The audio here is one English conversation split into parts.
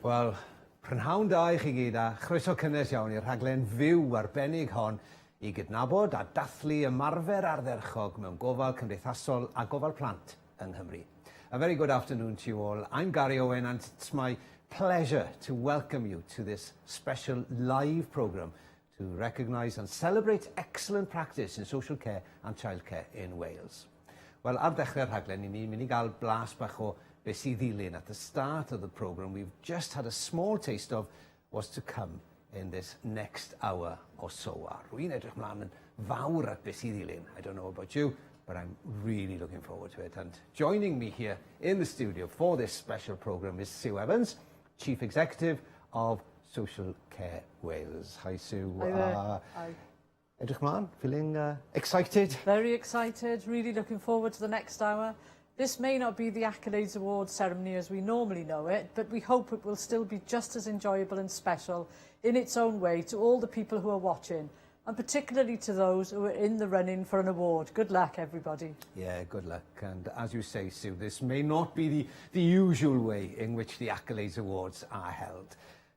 Wel, prynhawn da I chi gyd a chroeso cynnes iawn i'r rhaglen fyw arbennig hon I gydnabod a dathlu ymarfer ardderchog mewn gofal cymdeithasol a gofal plant yng Nghymru. A very good afternoon to you all. I'm Gary Owen and it's my pleasure to welcome you to this special live programme to recognise and celebrate excellent practice in social care and childcare in Wales. Wel, ar ddechrau'r rhaglen ni'n mynd I gael blas bach o beth sydd ddilyn at the start of the programme. We've just had a small taste of what's to come in this next hour or so. Rwy'n edrych mlaen yn fawr at beth sydd ddilyn. I don't know about you, but I'm really looking forward to it. And joining me here in the studio for this special programme is Sue Evans, Chief Executive of Social Care Wales. Hi Sue. Hi there. Hi. Edrych mlaen, feeling excited? Very excited, really looking forward to the next hour. This may not be the Accolades Awards ceremony as we normally know it, but we hope it will still be just as enjoyable and special in its own way to all the people who are watching, and particularly to those who are in the running for an award. Good luck, everybody. Yeah, good luck. And as you say, Sue, this may not be the usual way in which the Accolades Awards are held.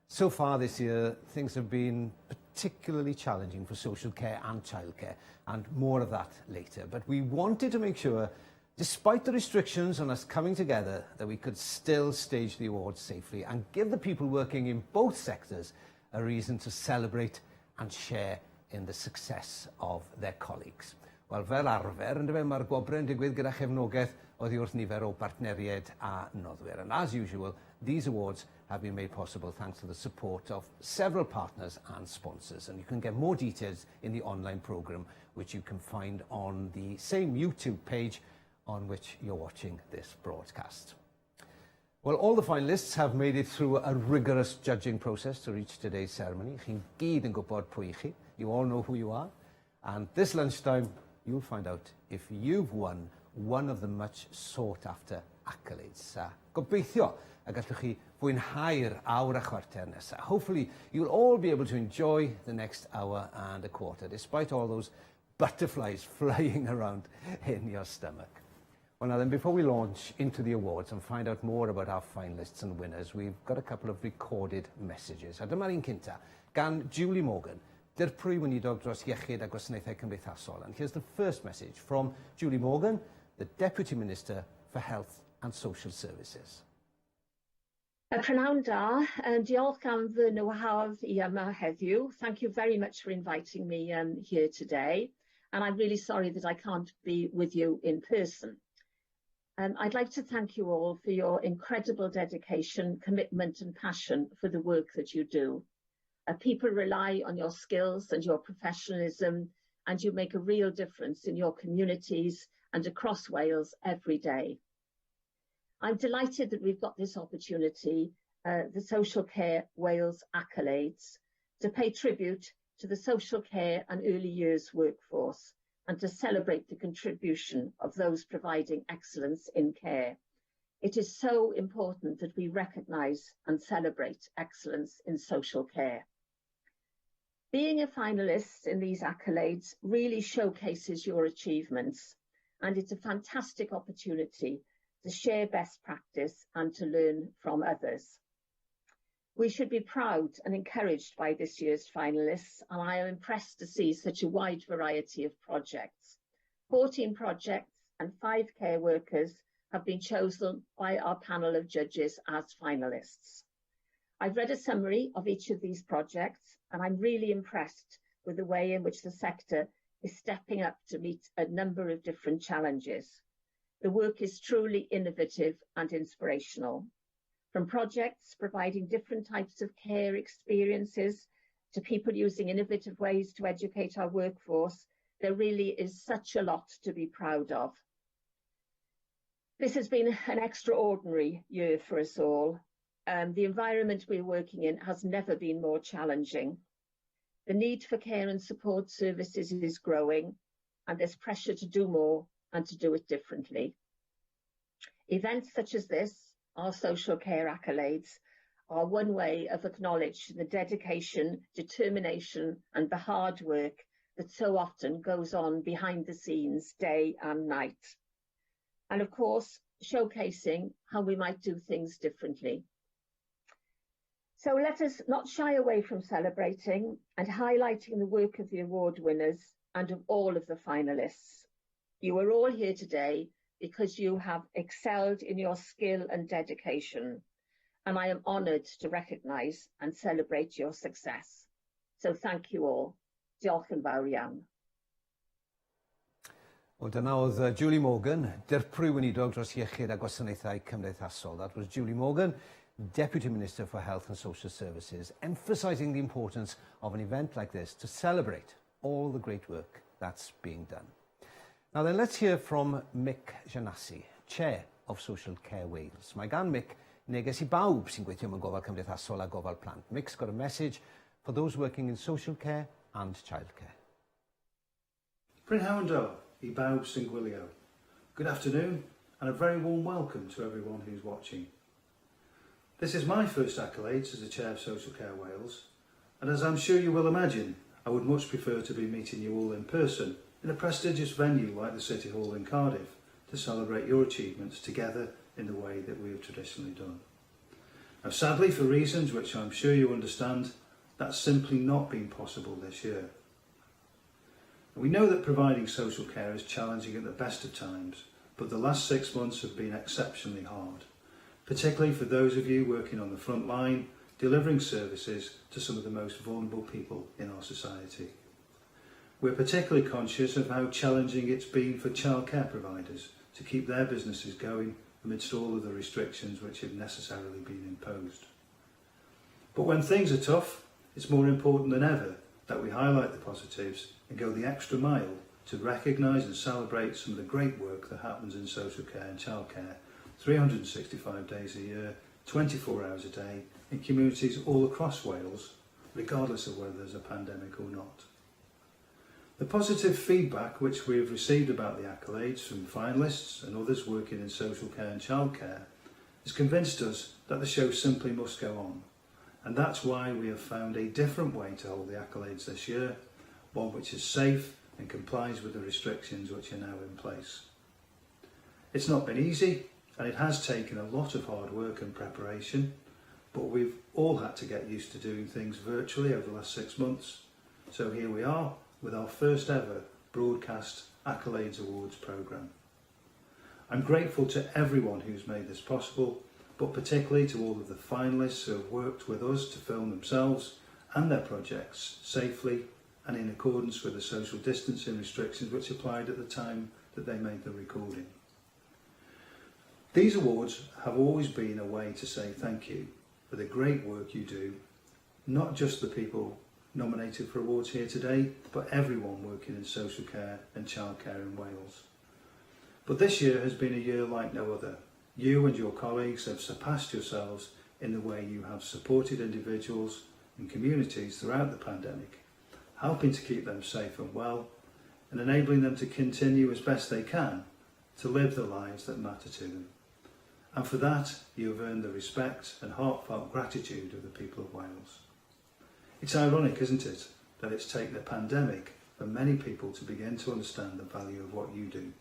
So far this year, things have been particularly challenging for social care and childcare, and more of that later. But we wanted to make sure, despite the restrictions on us coming together, that we could still stage the awards safely and give the people working in both sectors a reason to celebrate and share in the success of their colleagues. Wel, fel arfer, yn dyma mae'r Gwobrau yn digwydd gyda chefnogaeth oddi wrth nifer o bartneriaid a noddwyr. And as usual, these awards have been made possible thanks to the support of several partners and sponsors. And you can get more details in the online programme, which you can find on the same YouTube page on which you're watching this broadcast. Well, all the finalists have made it through a rigorous judging process to reach today's ceremony. Chi'n gyd yn gwybod pwy chi. You all know who you are. And this lunchtime, you'll find out if you've won one of the much sought after accolades. Gobeithio a gallwch chi fwynhau'r awr a chwarter nesaf. Hopefully, you'll all be able to enjoy the next hour and a quarter, despite all those butterflies flying around in your stomach. Well, now then, before we launch into the awards and find out more about our finalists and winners, we've got a couple of recorded messages. A dyma'r un cynta, gan Julie Morgan, Dirprwy Weinidog dros Iechyd a Gwasanaethau Cymdeithasol. And here's the first message from Julie Morgan, the Deputy Minister for Health and Social Services. Prynawn da, diolch am fy nhwhaf I yma heddiw. Thank you very much for inviting me here today. And I'm really sorry that I can't be with you in person. I'd like to thank you all for your incredible dedication, commitment and passion for the work that you do. People rely on your skills and your professionalism, and you make a real difference in your communities and across Wales every day. I'm delighted that we've got this opportunity, the Social Care Wales Accolades, to pay tribute to the social care and early years workforce and to celebrate the contribution of those providing excellence in care. It is so important that we recognise and celebrate excellence in social care. Being a finalist in these accolades really showcases your achievements, and it's a fantastic opportunity to share best practice and to learn from others. We should be proud and encouraged by this year's finalists, and I am impressed to see such a wide variety of projects. 14 projects and 5 care workers have been chosen by our panel of judges as finalists. I've read a summary of each of these projects, and I'm really impressed with the way in which the sector is stepping up to meet a number of different challenges. The work is truly innovative and inspirational. From projects providing different types of care experiences to people using innovative ways to educate our workforce, there really is such a lot to be proud of. This has been an extraordinary year for us all. The environment we're working in has never been more challenging. The need for care and support services is growing, and there's pressure to do more and to do it differently. Events such as this, our social care accolades, are one way of acknowledging the dedication, determination and the hard work that so often goes on behind the scenes day and night. And of course, showcasing how we might do things differently. So let us not shy away from celebrating and highlighting the work of the award winners and of all of the finalists. You are all here today because you have excelled in your skill and dedication, and I am honoured to recognise and celebrate your success. So thank you all. Diolch yn fawr iawn. Wel, dyna oedd Julie Morgan, Dirprwy Weinidog dros Iechyd a Gwasanaethau Cymdeithasol. That was Julie Morgan, Deputy Minister for Health and Social Services, emphasising the importance of an event like this to celebrate all the great work that's being done. Now then, let's hear from Mick Janassi, Chair of Social Care Wales. Mae gan Mick neges I bawb sy'n gweithio mewn gofal cymdeithasol a gofal plant. Mick's got a message for those working in social care and childcare. Brynhawndo I bawb sy'n gwylio. Good afternoon and a very warm welcome to everyone who's watching. This is my first Accolades as the Chair of Social Care Wales, and as I'm sure you will imagine, I would much prefer to be meeting you all in person in a prestigious venue like the City Hall in Cardiff to celebrate your achievements together in the way that we have traditionally done. Now sadly, for reasons which I'm sure you understand, that's simply not been possible this year. We know that providing social care is challenging at the best of times, but the last 6 months have been exceptionally hard, particularly for those of you working on the front line, delivering services to some of the most vulnerable people in our society. We're particularly conscious of how challenging it's been for childcare providers to keep their businesses going amidst all of the restrictions which have necessarily been imposed. But when things are tough, it's more important than ever that we highlight the positives and go the extra mile to recognise and celebrate some of the great work that happens in social care and childcare 365 days a year, 24 hours a day, in communities all across Wales, regardless of whether there's a pandemic or not. The positive feedback which we have received about the accolades from finalists and others working in social care and childcare has convinced us that the show simply must go on, and that's why we have found a different way to hold the accolades this year, one which is safe and complies with the restrictions which are now in place. It's not been easy, and it has taken a lot of hard work and preparation, but we've all had to get used to doing things virtually over the last 6 months. So here we are with our first ever broadcast Accolades Awards programme. I'm grateful to everyone who's made this possible, but particularly to all of the finalists who have worked with us to film themselves and their projects safely and in accordance with the social distancing restrictions which applied at the time that they made the recording. These awards have always been a way to say thank you for the great work you do, not just the people nominated for awards here today, but everyone working in social care and childcare in Wales. But this year has been a year like no other. You and your colleagues have surpassed yourselves in the way you have supported individuals and communities throughout the pandemic, helping to keep them safe and well, and enabling them to continue as best they can to live the lives that matter to them. And for that, you have earned the respect and heartfelt gratitude of the people of Wales. It's ironic, isn't it, that it's taken a pandemic for many people to begin to understand the value of what you do.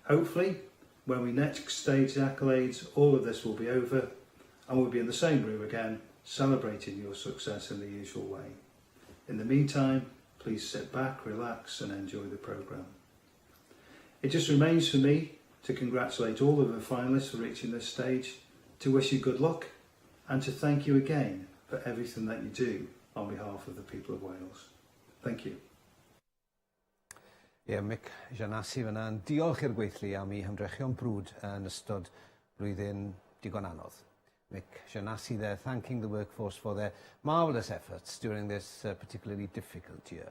Hopefully, when we next stage the accolades, all of this will be over and we'll be in the same room again, celebrating your success in the usual way. In the meantime, please sit back, relax and enjoy the programme. It just remains for me to congratulate all of the finalists for reaching this stage, to wish you good luck and to thank you again for everything that you do on behalf of the people of Wales. Thank you. Mick Janassi fyna yn diolch i'r gweithlu am ei hymdrechion brwd yn ystod blwyddyn digon anodd. Mick Janassi there thanking the workforce for their marvellous efforts during this particularly difficult year.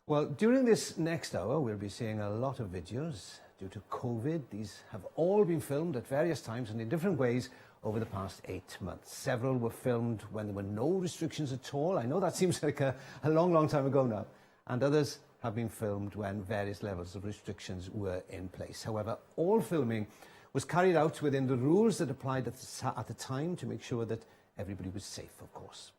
Well, during this next hour, we'll be seeing a lot of videos. Due to COVID, these have all been filmed at various times and in different ways over the past 8 months. Several were filmed when there were no restrictions at all. I know that seems like a long time ago now. And others have been filmed when various levels of restrictions were in place. However, all filming was carried out within the rules that applied at the time to make sure that everybody was safe, of course.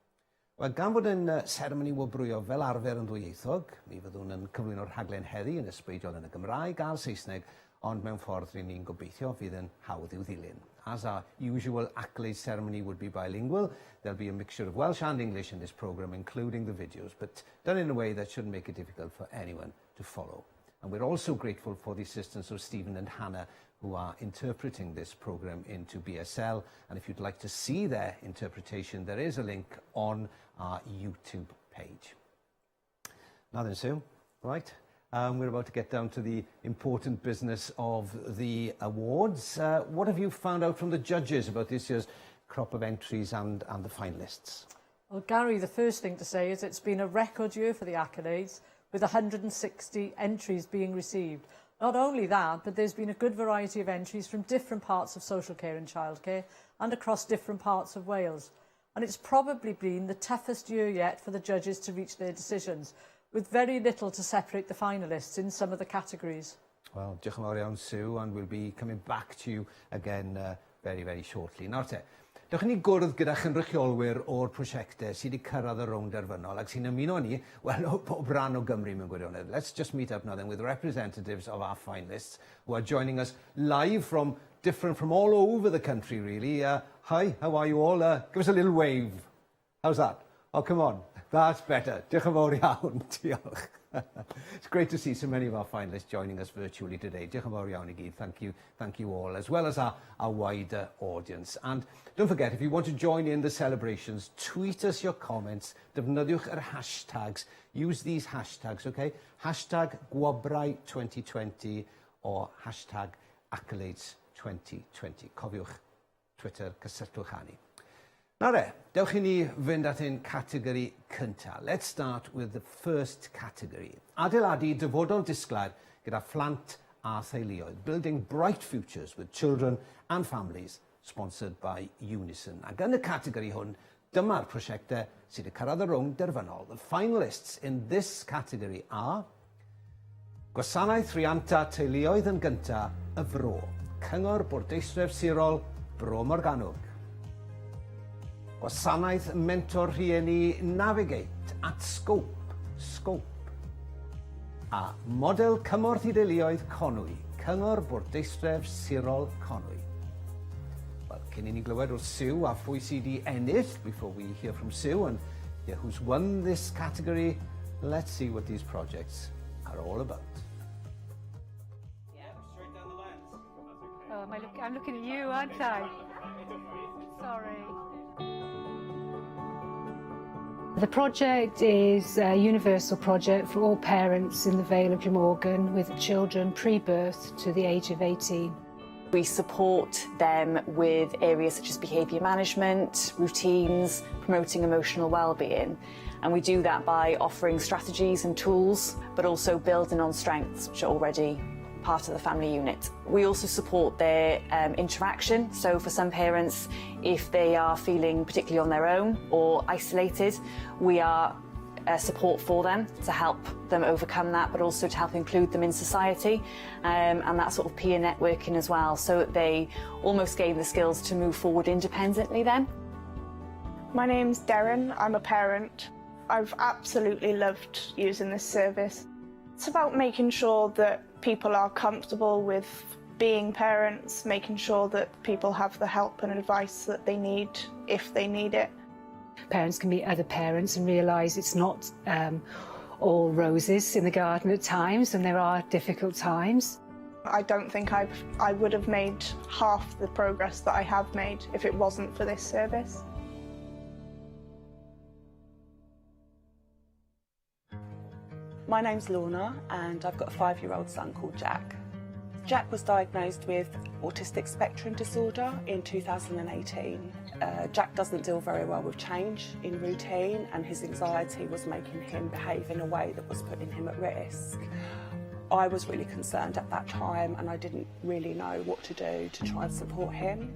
Wel, gan fod yn seremoni wobrwyo fel arfer yn ddwyieithog, mi fyddwn yn cyflwyno'r rhaglen heddi yn ysbrydol yn y Gymraeg a'r Saesneg, ond mewn ffordd rydyn ni'n gobeithio fydd yn hawdd i'w ddilyn. As our usual Accolades ceremony would be bilingual, there'll be a mixture of Welsh and English in this programme, including the videos, but done in a way that shouldn't make it difficult for anyone to follow. And we're also grateful for the assistance of Stephen and Hannah, who are interpreting this programme into BSL. And if you'd like to see their interpretation, there is a link on our YouTube page. Now then, Sue, right? We're about to get down to the important business of the awards. What have you found out from the judges about this year's crop of entries and the finalists? Well, Gary, the first thing to say is it's been a record year for the Accolades, with 160 entries being received. Not only that, but there's been a good variety of entries from different parts of social care and childcare and across different parts of Wales. And it's probably been the toughest year yet for the judges to reach their decisions, with very little to separate the finalists in some of the categories. Well, diolch yn fawr iawn, Sue, and we'll be coming back to you again very, very shortly. Nawr te, dewch ni gwrdd gyda chynrychiolwyr o'r prosiectau sydd wedi cyrraedd y rownd derfynol ac sy'n ymuno ni, wel, o bob ran o Gymru mewn gwirionedd. Let's just meet up now then with representatives of our finalists who are joining us live from all over the country, really. Hi, how are you all? Give us a little wave. How's that? Oh, come on. That's better. Diolch yn fawr iawn. Diolch. It's great to see so many of our finalists joining us virtually today. Diolch yn fawr iawn I gyd. Thank you all, as well as our wider audience. And don't forget, if you want to join in the celebrations, tweet us your comments. Defnyddiwch yr hashtags. Use these hashtags, okay? Hashtag Gwobrau 2020 or hashtag Accolades 2020. Cofiwch Twitter, cysylltwch â ni. Nawr dewch I ni fynd at ein categori cynta. Let's start with the first category. Adeiladu dyfodol disglair gyda phlant a theuluoedd. Building bright futures with children and families, sponsored by Unison. Ac yn y categori hwn, dyma'r prosiectau sydd wedi cyrraedd y rownd derfynol. The finalists in this category are Gwasanaeth Rhianta Teuluoedd yn gynta, y Fro. Cyngor Bwrdeistref Sirol, Bro Morgannwg. Gwasanaeth Mentor Rhieni Navigate at Scope. A Model Cymorth I Deuluoedd Conwy, Cyngor Bwrdeistref Sirol Conwy. Wel, cyn I ni glywed o Sue a phwy sydd I ennill, before we hear from Sue and hear who's won this category, let's see what these projects are all about. Yeah, straight down the lens. Oh, I'm looking at you, aren't I? Sorry. The project is a universal project for all parents in the Vale of Glamorgan with children pre-birth to the age of 18. We support them with areas such as behaviour management, routines, promoting emotional well-being, and we do that by offering strategies and tools, but also building on strengths which are already part of the family unit. We also support their interaction, so for some parents, if they are feeling particularly on their own or isolated, we are support for them to help them overcome that, but also to help include them in society and that sort of peer networking as well, so that they almost gain the skills to move forward independently then. My name's Darren, I'm a parent. I've absolutely loved using this service. It's about making sure that people are comfortable with being parents, making sure that people have the help and advice that they need if they need it. Parents can meet other parents and realise it's not all roses in the garden at times, and there are difficult times. I don't think I would have made half the progress that I have made if it wasn't for this service. My name's Lorna and I've got a 5-year-old son called Jack. Jack was diagnosed with autistic spectrum disorder in 2018. Jack doesn't deal very well with change in routine, and his anxiety was making him behave in a way that was putting him at risk. I was really concerned at that time and I didn't really know what to do to try and support him.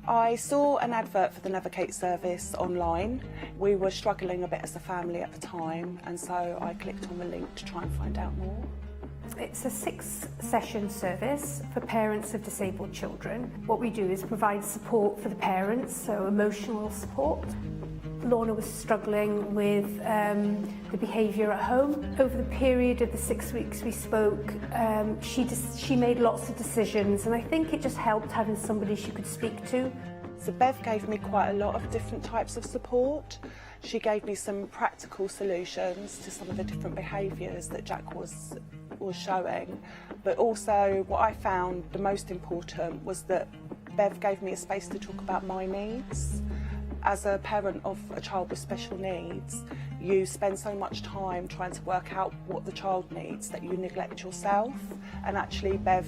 I saw an advert for the Navigate service online. We were struggling a bit as a family at the time, and so I clicked on the link to try and find out more. It's a 6-session service for parents of disabled children. What we do is provide support for the parents, so emotional support. Lorna was struggling with the behaviour at home. Over the period of the 6 weeks we spoke, she made lots of decisions, and I think it just helped having somebody she could speak to. So Bev gave me quite a lot of different types of support. She gave me some practical solutions to some of the different behaviours that Jack was showing, but also what I found the most important was that Bev gave me a space to talk about my needs. As a parent of a child with special needs, you spend so much time trying to work out what the child needs that you neglect yourself, and actually Bev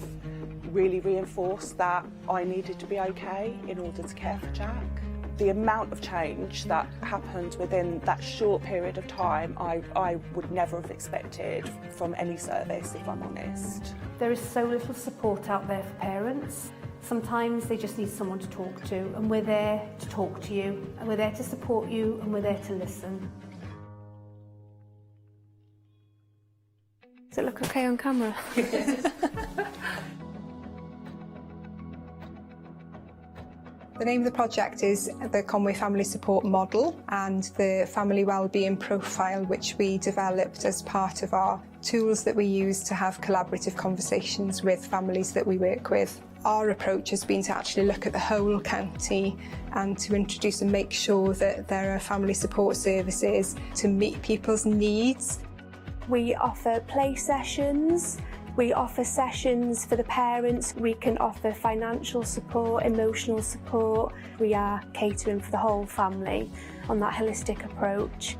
really reinforced that I needed to be okay in order to care for Jack. The amount of change that happened within that short period of time, I would never have expected from any service, if I'm honest. There is so little support out there for parents. Sometimes they just need someone to talk to, and we're there to talk to you, and we're there to support you, and we're there to listen. Does it look okay on camera? The name of the project is the Conway Family Support Model and the Family Wellbeing Profile, which we developed as part of our tools that we use to have collaborative conversations with families that we work with. Our approach has been to actually look at the whole county and to introduce and make sure that there are family support services to meet people's needs. We offer play sessions. We offer sessions for the parents. We can offer financial support, emotional support. We are catering for the whole family on that holistic approach.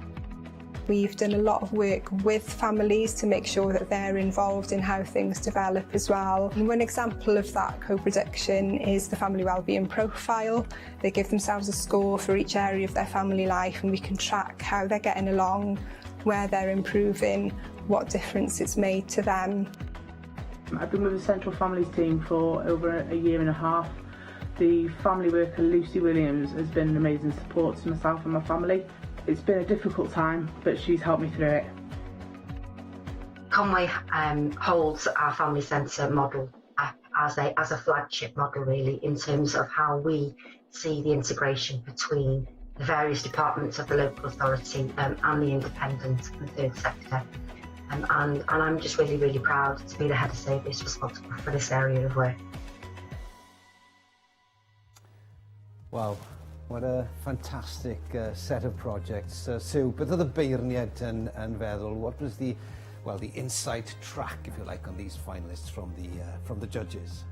We've done a lot of work with families to make sure that they're involved in how things develop as well. And one example of that co-production is the Family Wellbeing Profile. They give themselves a score for each area of their family life, and we can track how they're getting along, where they're improving, what difference it's made to them. I've been with the Central Families team for over a year and a half. The family worker Lucy Williams has been an amazing support to myself and my family. It's been a difficult time, but she's helped me through it. Conway holds our family centre model as a flagship model, really, in terms of how we see the integration between the various departments of the local authority and the independent and third sector. And I'm just really, really proud to be the head of service responsible for this area of work. Wow, what a fantastic set of projects. Sue, beth oedd y beirniad yn feddwl? What was the insight track, if you like, on these finalists from the judges?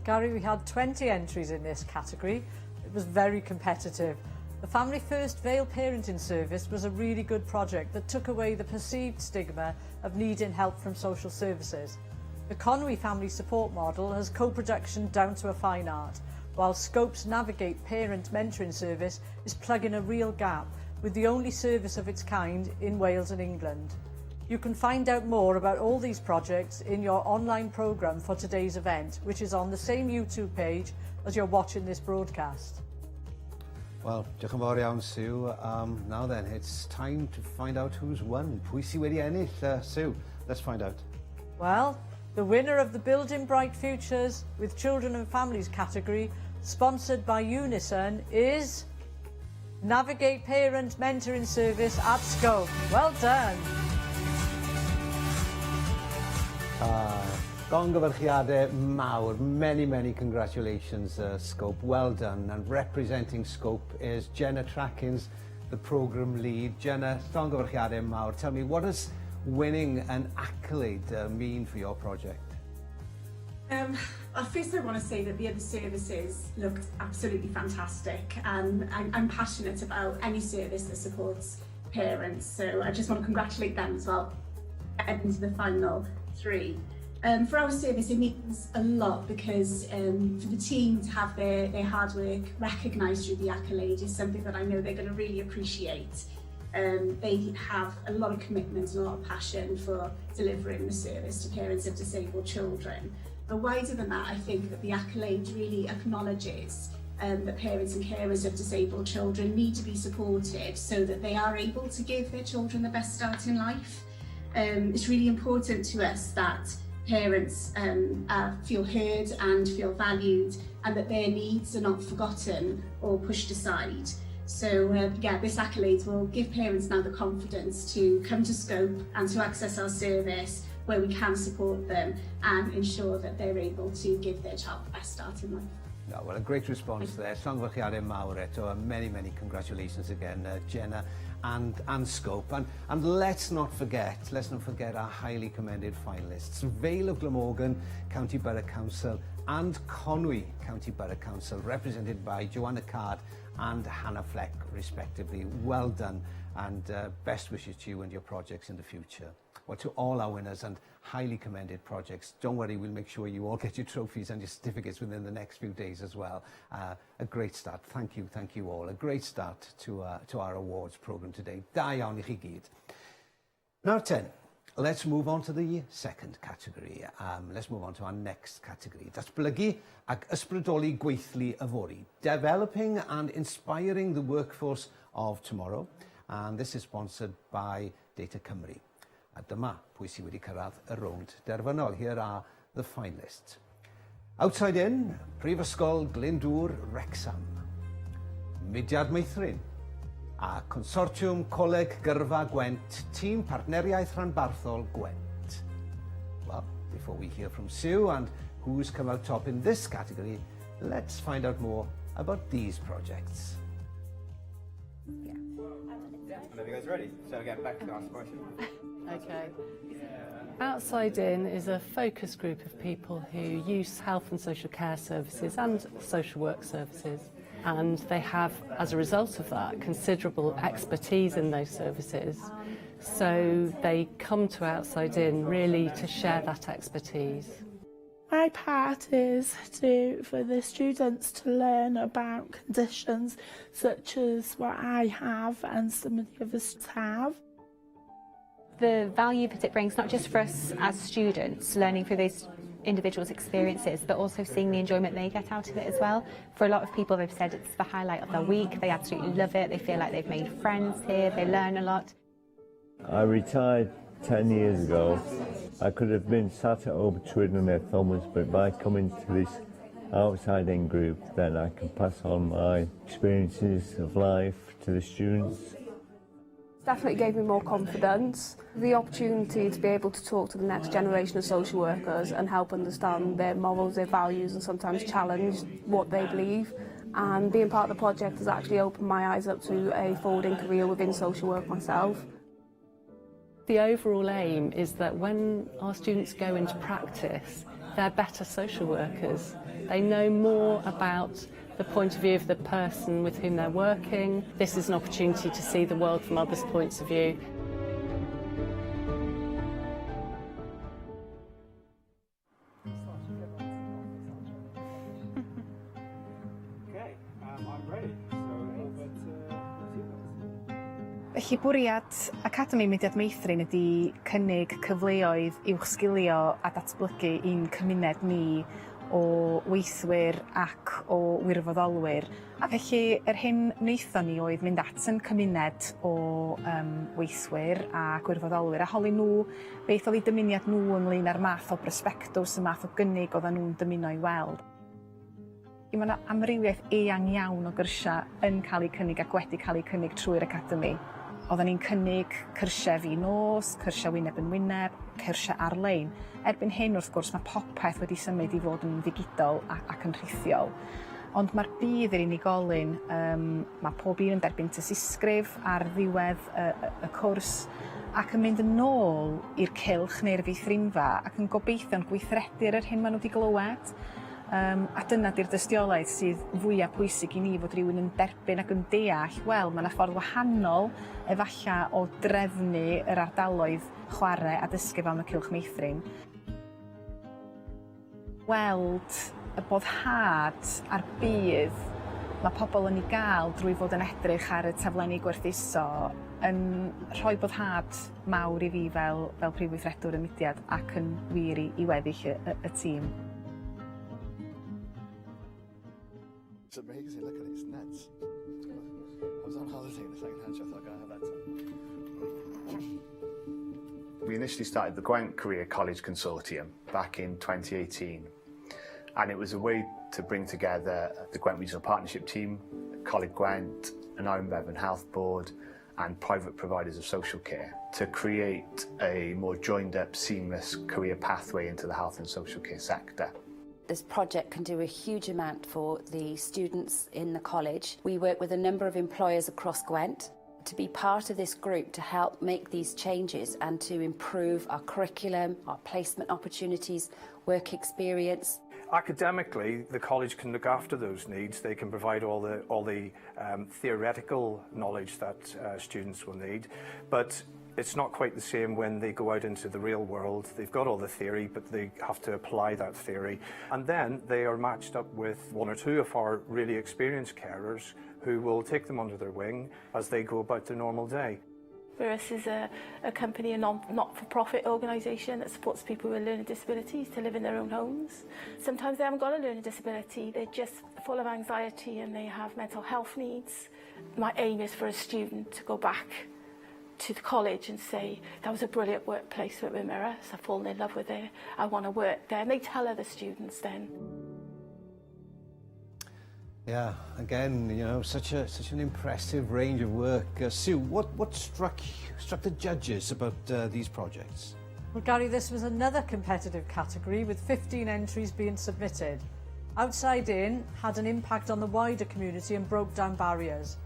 Gary, we had 20 entries in this category. It was very competitive. The Family First Vale Parenting Service was a really good project that took away the perceived stigma of needing help from social services. The Conway Family Support Model has co-production down to a fine art, while Scope's Navigate Parent Mentoring Service is plugging a real gap with the only service of its kind in Wales and England. You can find out more about all these projects in your online programme for today's event, which is on the same YouTube page as you're watching this broadcast. Well, diolch yn fawr iawn, Sue. Now then, it's time to find out who's won. Pwy sy wedi ennill? Sue, let's find out. Well, the winner of the Building Bright Futures with Children and Families category, sponsored by Unison, is Navigate Parent Mentoring Service at Scope. Well done. Gonghyfyrchiadau mawr. Many congratulations, Scope. Well done. And representing Scope is Jenna Trackins, the programme lead. Jenna, gonghyfyrchiadau mawr. Tell me, what does winning an accolade mean for your project? First I want to say that the other services looked absolutely fantastic, and I'm passionate about any service that supports parents, so I just want to congratulate them as well into the final three. For our service, it means a lot because for the team to have their hard work recognised through the accolade is something that I know they're going to really appreciate. They have a lot of commitment and a lot of passion for delivering the service to parents of disabled children. But wider than that, I think that the accolade really acknowledges that parents and carers of disabled children need to be supported so that they are able to give their children the best start in life. It's really important to us that parents feel heard and feel valued, and that their needs are not forgotten or pushed aside. So yeah, this Accolades will give parents now the confidence to come to Scope and to access our service where we can support them and ensure that they're able to give their child the best start in life. No, well, a great response there. Llongyfarchiadau mawr eto, and many, many congratulations again, Jenna and Scope. And let's not forget our highly commended finalists. Vale of Glamorgan County Borough Council and Conway County Borough Council, represented by Joanna Card and Hannah Fleck, respectively. Well done, and best wishes to you and your projects in the future. Well, to all our winners and highly commended projects, don't worry, we'll make sure you all get your trophies and your certificates within the next few days as well. A great start. Thank you all. A great start to our awards programme today. Da iawn I chi gyd. Now 10. Let's move on to the second category. Let's move on to our next category. Datblygu ac ysbrydoli gweithlu yfory. Developing and inspiring the workforce of tomorrow. And this is sponsored by Data Cymru. A dyma pwy sydd wedi cyrraedd y rownd derfynol. Here are the finalists. Outside in, Prifysgol Glyndŵr, Wrexham. Mudiad Meithrin. A Consortiwm Coleg Gyrfa Gwent, Tîm Partneriaeth Rhanbarthol Gwent. Well, before we hear from Sue and who's come out top in this category, let's find out more about these projects. Yeah. Whenever you guys are ready. So again, back to our question. Okay. Outside In is a focus group of people who use health and social care services and social work services. And they have, as a result of that, considerable expertise in those services. So they come to Outside In really to share that expertise. My part is for the students to learn about conditions such as what I have and some of the others have. The value that it brings, not just for us as students, learning through those individuals' experiences, but also seeing the enjoyment they get out of it as well. For a lot of people, they've said it's the highlight of their week. They absolutely love it. They feel like they've made friends here. They learn a lot. I retired 10 years ago. I could have been sat at home twiddling my thumbs, but by coming to this Outside In group, then I can pass on my experiences of life to the students. Definitely gave me more confidence. The opportunity to be able to talk to the next generation of social workers and help understand their morals, their values, and sometimes challenge what they believe. And being part of the project has actually opened my eyes up to a forwarding career within social work myself. The overall aim is that when our students go into practice, they're better social workers. They know more about the point of view of the person with whom they're working. This is an opportunity to see the world from others' points of view. Okay, I'm ready. Felly bwriad Academi Mudiad Meithrin ydy cynnig cyfleoedd uwch sgilio a datblygu i'n cymuned ni o weithwyr ac o wirfoddolwyr. A felly, yr hyn wnaethon ni oedd mynd at yn cymuned o weithwyr a gwirfoddolwyr a holi nhw beth oedd eu dymuniad nhw ynglyn â'r math o brosbectws, y math o gynnig oedden nhw'n dymuno i weld. Mae yna amrywiaeth eang iawn o gyrsiau yn cael eu cynnig ac wedi cael eu cynnig trwy'r Academi. Oedden ni'n cynnig cyrsiau fi nos, cyrsiau wyneb yn wyneb, cyrsiau ar-lein. Erbyn hyn, wrth gwrs, mae popeth wedi symud i fod yn ddigidol ac yn rhithiol. Ond mae'r bydd yr unigolyn, mae pob un yn derbyn tysysgrif ar ddiwedd y cwrs ac yn mynd yn ôl i'r cylch neu'r feithrinfa ac yn gobeithio'n gweithredu'r yr hyn maen nhw wedi glywed. A dyna di'r dystiolaeth sydd fwyaf pwysig i ni fod rhywun yn derbyn ac yn deall, wel, mae yna ffordd wahanol efalla o drefnu yr ardaloedd chwarae a dysgu fel y cylch meithrin. Weld y boddhad a'r bydd mae pobl yn ei gael drwy fod yn edrych ar y taflenni gwerthuso yn rhoi boddhad mawr i fi fel prifweithredwr y mudiad ac yn wir i weddill y tîm. It's amazing, look at it, it's nuts. I was on holiday in the second hand, so I thought I'd have that time. We initially started the Gwent Career College Consortium back in 2018, and it was a way to bring together the Gwent Regional Partnership Team, Coleg Gwent, an Iron Bevan Health Board and private providers of social care to create a more joined-up, seamless career pathway into the health and social care sector. This project can do a huge amount for the students in the college. We work with a number of employers across Gwent to be part of this group to help make these changes and to improve our curriculum, our placement opportunities, work experience. Academically, the college can look after those needs. They can provide all the theoretical knowledge that students will need, but it's not quite the same when they go out into the real world. They've got all the theory, but they have to apply that theory. And then they are matched up with one or two of our really experienced carers who will take them under their wing as they go about their normal day. Whereas is a company, a not-for-profit organisation that supports people with learning disabilities to live in their own homes. Sometimes they haven't got a learning disability, they're just full of anxiety and they have mental health needs. My aim is for a student to go back to the college and say, that was a brilliant workplace at Wimmera, so I've fallen in love with it, I want to work there. And they tell other students then. Yeah, again, you know, such an impressive range of work. Sue, what struck the judges about these projects? Well, Gary, this was another competitive category with 15 entries being submitted. Outside In had an impact on the wider community and broke down barriers.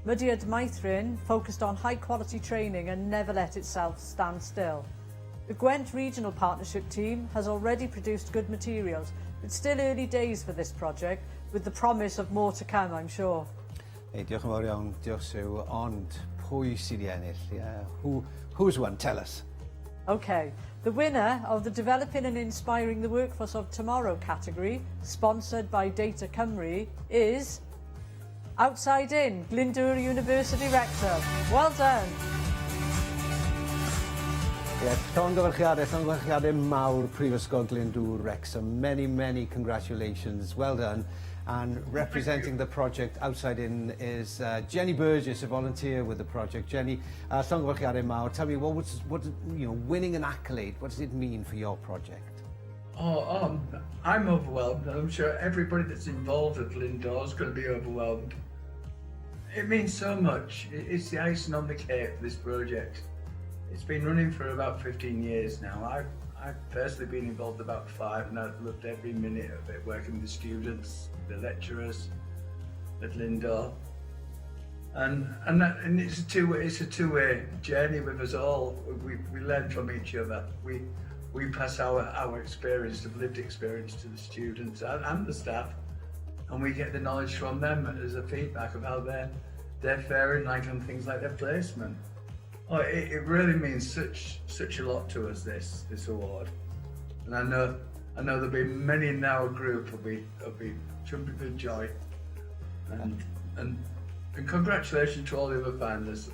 Mudiad Maithrin focused on high-quality training and never let itself stand still. The Gwent Regional Partnership Team has already produced good materials. It's still early days for this project, with the promise of more to come, I'm sure. Hey, diolch yn fawr iawn, diolch Sue, ond pwy sydd i ennill? Who's won? Tell us. Okay, the winner of the Developing and Inspiring the Workforce of Tomorrow category, sponsored by Data Cymru, is Outside In, Glyndŵr University, Wrexham. Well done. Llongyfarchiadau mawr Prifysgol Glyndŵr, Wrexham. Many congratulations. Well done. And representing the project Outside In is Jenny Burgess, a volunteer with the project. Jenny, llongyfarchiadau mawr. Tell me, winning an accolade, what does it mean for your project? I'm overwhelmed. I'm sure everybody that's involved at Glyndŵr is going to be overwhelmed. It means so much. It's the icing on the cake for this project. It's been running for about 15 years now. I've personally been involved about 5, and I've loved every minute of it, working with the students, the lecturers at Glyndŵr. And it's a two-way journey with us all. We learn from each other. We pass our experience, of lived experience, to the students and the staff, and we get the knowledge from them as a feedback of how they're faring like on things like their placement. Oh, it really means such a lot to us, this award, and I know there'll be many in our group who'll be jumping for joy, and congratulations to all the other finalists.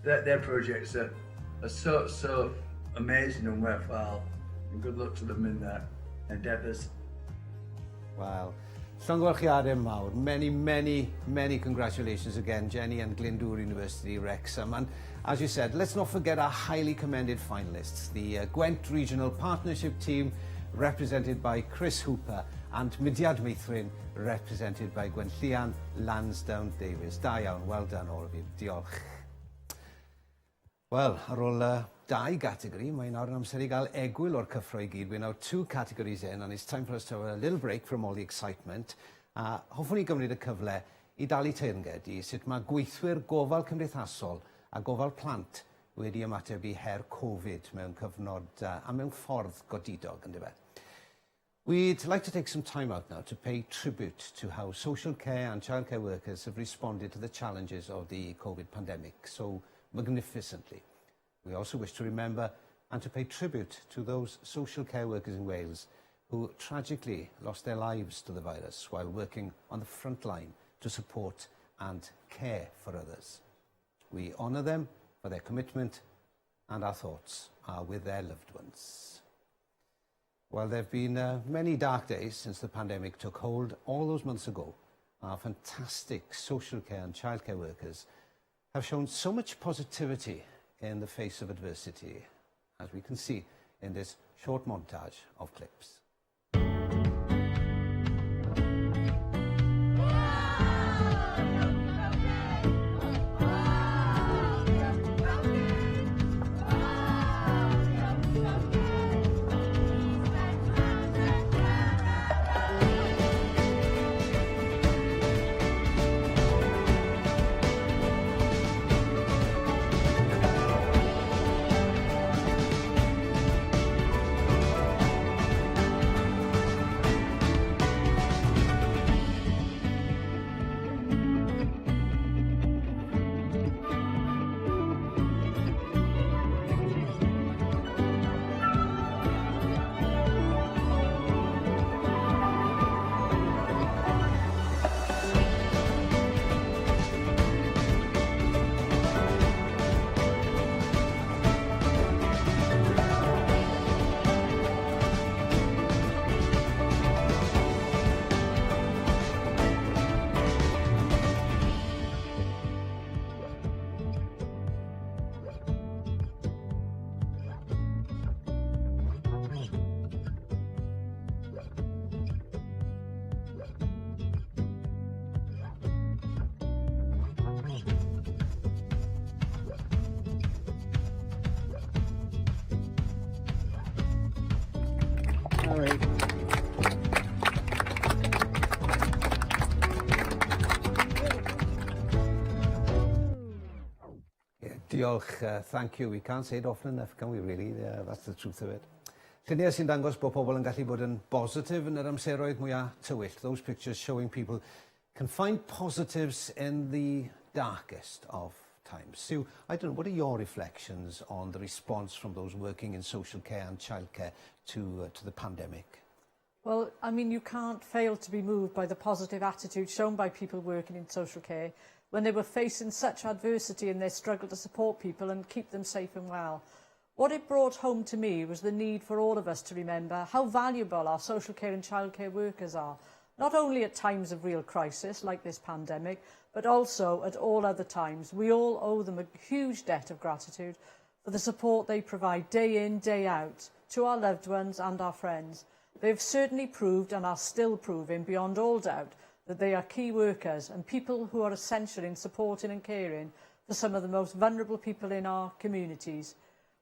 Their projects are so amazing and worthwhile, and good luck to them in their endeavours. Wow. Llongyfarchiadau mawr. Many congratulations again, Jenny and Glyndŵr University, Wrexham. And as you said, let's not forget our highly commended finalists, the Gwent Regional Partnership Team, represented by Chris Hooper, and Mudiad Maithrin, represented by Gwenllian Lansdowne Davies. Da iawn, well done all of you. Diolch. Wel, ar ôl 2 category, mae nawr yn amser I gael egwyl o'r cyffro I gyd. We're now 2 categories in, and it's time for us to have a little break from all the excitement. Hoffwn I gymryd y cyfle I dalu teyrnged I sut mae gweithwyr gofal cymdeithasol a gofal plant wedi ymateb I her Covid mewn cyfnod a mewn ffordd godidog, yn dyfe. We'd like to take some time out now to pay tribute to how social care and childcare workers have responded to the challenges of the Covid pandemic so magnificently. We also wish to remember and to pay tribute to those social care workers in Wales who tragically lost their lives to the virus while working on the front line to support and care for others. We honour them for their commitment, and our thoughts are with their loved ones. Well, there have been many dark days since the pandemic took hold all those months ago. Our fantastic social care and childcare workers have shown so much positivity in the face of adversity, as we can see in this short montage of clips. Diolch, thank you. We can't say it often enough, can we really? Yeah, that's the truth of it. Lluniau sy'n dangos bod pobl yn gallu bod yn positif yn yr amseroedd mwyaf tywyll. Those pictures showing people can find positives in the darkest of times. Sue, I don't know, what are your reflections on the response from those working in social care and childcare to the pandemic? Well, I mean, you can't fail to be moved by the positive attitude shown by people working in social care when they were facing such adversity in their struggle to support people and keep them safe and well. What it brought home to me was the need for all of us to remember how valuable our social care and childcare workers are, not only at times of real crisis like this pandemic, but also at all other times. We all owe them a huge debt of gratitude for the support they provide day in, day out to our loved ones and our friends. They have certainly proved and are still proving beyond all doubt that they are key workers and people who are essential in supporting and caring for some of the most vulnerable people in our communities.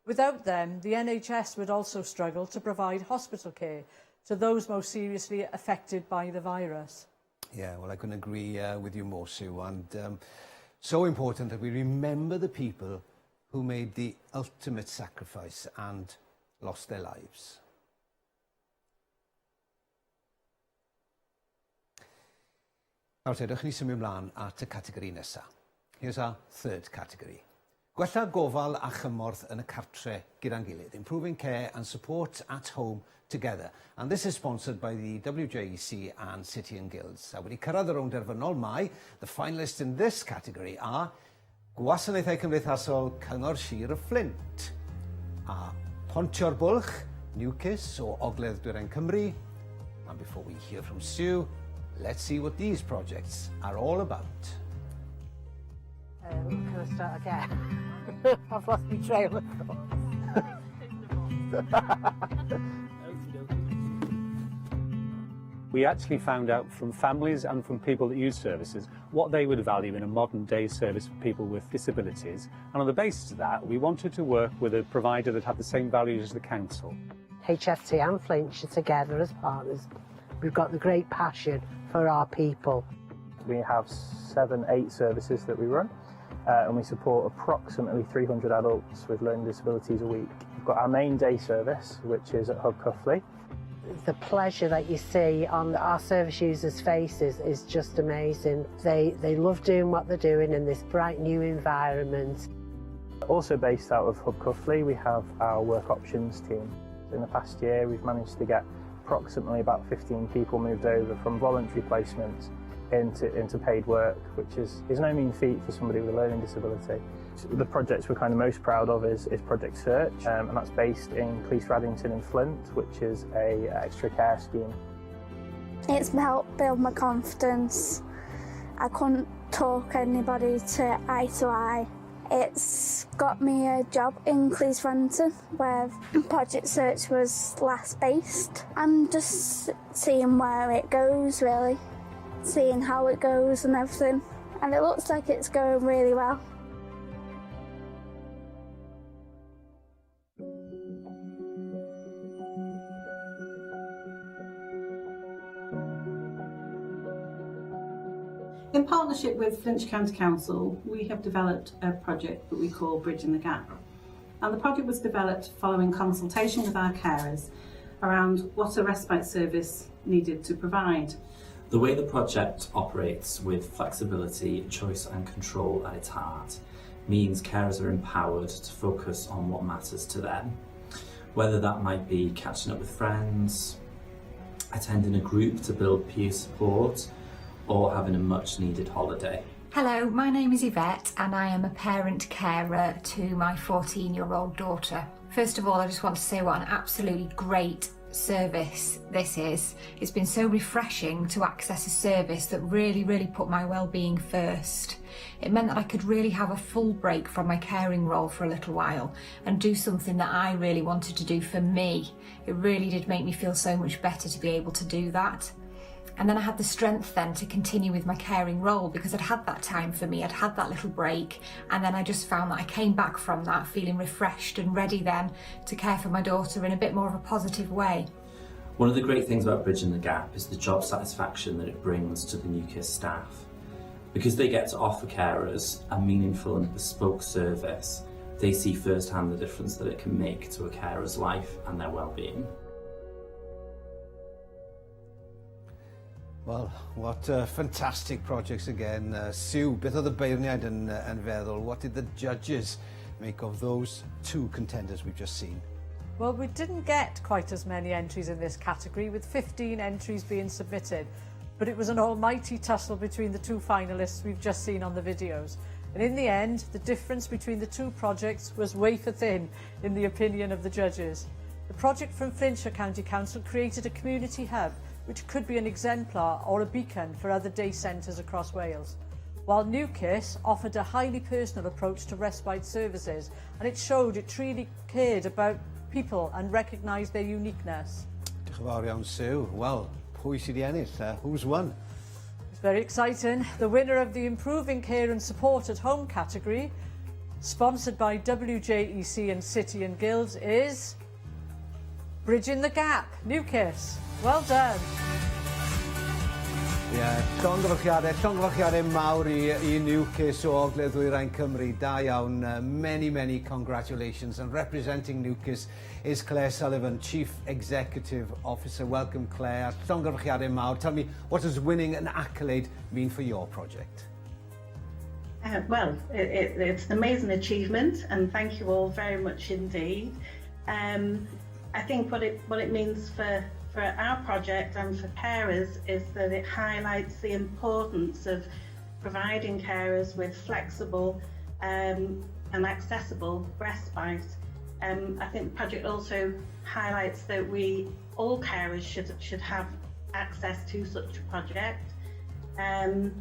Without them, the NHS would also struggle to provide hospital care to those most seriously affected by the virus. Yeah, well, I couldn't agree with you more, Sue. And so important that we remember the people who made the ultimate sacrifice and lost their lives. Nawr te, dewch ni symud ymlaen at y categori nesaf. Here's our third category. Gwella gofal a chymorth yn y cartre gyda'n gilydd, improving care and support at home together. And this is sponsored by the WJEC and City and Guilds. A wedi cyrraedd y rownd derfynol Mai, the finalists in this category are Gwasanaethau Cymdeithasol Cyngor Sir y Fflint, a Pontio'r Bwlch, Newcas o Ogledd Dwyrain Cymru. And before we hear from Sue, let's see what these projects are all about. Can I start again? I've lost my trail of thought. We actually found out from families and from people that use services what they would value in a modern day service for people with disabilities. And on the basis of that, we wanted to work with a provider that had the same values as the council. HFT and Flintshire together as partners. We've got the great passion for our people. We have 7-8 services that we run, and we support approximately 300 adults with learning disabilities a week. We've got our main day service, which is at Hub Cuffley. The pleasure that you see on our service users' faces is just amazing. They love doing what they're doing in this bright new environment. Also based out of Hub Cuffley, we have our work options team. In the past year, we've managed to get approximately about 15 people moved over from voluntary placements into paid work, which is no mean feat for somebody with a learning disability. The projects we're kind of most proud of is Project Search, and that's based in Cleese Raddington in Flint, which is a extra care scheme. It's helped build my confidence. I couldn't talk anybody to eye, It's got me a job in Cleves-Renton, where Project Search was last based. I'm just seeing where it goes, really, seeing how it goes and everything. And it looks like it's going really well. In partnership with Flintshire County Council, we have developed a project that we call Bridging the Gap. And the project was developed following consultation with our carers around what a respite service needed to provide. The way the project operates with flexibility, choice and control at its heart means carers are empowered to focus on what matters to them. Whether that might be catching up with friends, attending a group to build peer support, or having a much needed holiday. Hello, my name is Yvette and I am a parent carer to my 14-year-old daughter. First of all, I just want to say what an absolutely great service this is. It's been so refreshing to access a service that really put my well-being first. It meant that I could really have a full break from my caring role for a little while and do something that I really wanted to do for me. It really did make me feel so much better to be able to do that. And then I had the strength then to continue with my caring role because I'd had that time for me, I'd had that little break, and then I just found that I came back from that feeling refreshed and ready then to care for my daughter in a bit more of a positive way. One of the great things about Bridging the Gap is the job satisfaction that it brings to the New KISS staff. Because they get to offer carers a meaningful and bespoke service, they see firsthand the difference that it can make to a carer's life and their well-being. Well, what fantastic projects again. Sue, beth oedd y beirniad yn feddwl? What did the judges make of those two contenders we've just seen? Well, we didn't get quite as many entries in this category, with 15 entries being submitted. But it was an almighty tussle between the two finalists we've just seen on the videos. And in the end, the difference between the two projects was wafer thin, in the opinion of the judges. The project from Flintshire County Council created a community hub which could be an exemplar or a beacon for other day centres across Wales. While New KISS offered a highly personal approach to respite services, and it showed it truly cared about people and recognised their uniqueness. Diolch yn fawr iawn, Sue. Well, pwy sydd wedi ennill? Who's won? It's very exciting. The winner of the Improving Care and Support at Home category, sponsored by WJEC and City and Guilds, is Bridging the Gap, New KISS. Well done. Llongyfarchiadau mawr i New KISS o Ogledd Ddwyrain Cymru. Da iawn. Many congratulations. And representing New KISS is Claire Sullivan, Chief Executive Officer. Welcome, Claire. Llongyfarchiadau mawr. Tell me, what does winning an accolade mean for your project? Well, it's an amazing achievement, and thank you all very much indeed. I think what it means for our project and for carers is that it highlights the importance of providing carers with flexible and accessible respite. I think the project also highlights that all carers should have access to such a project. And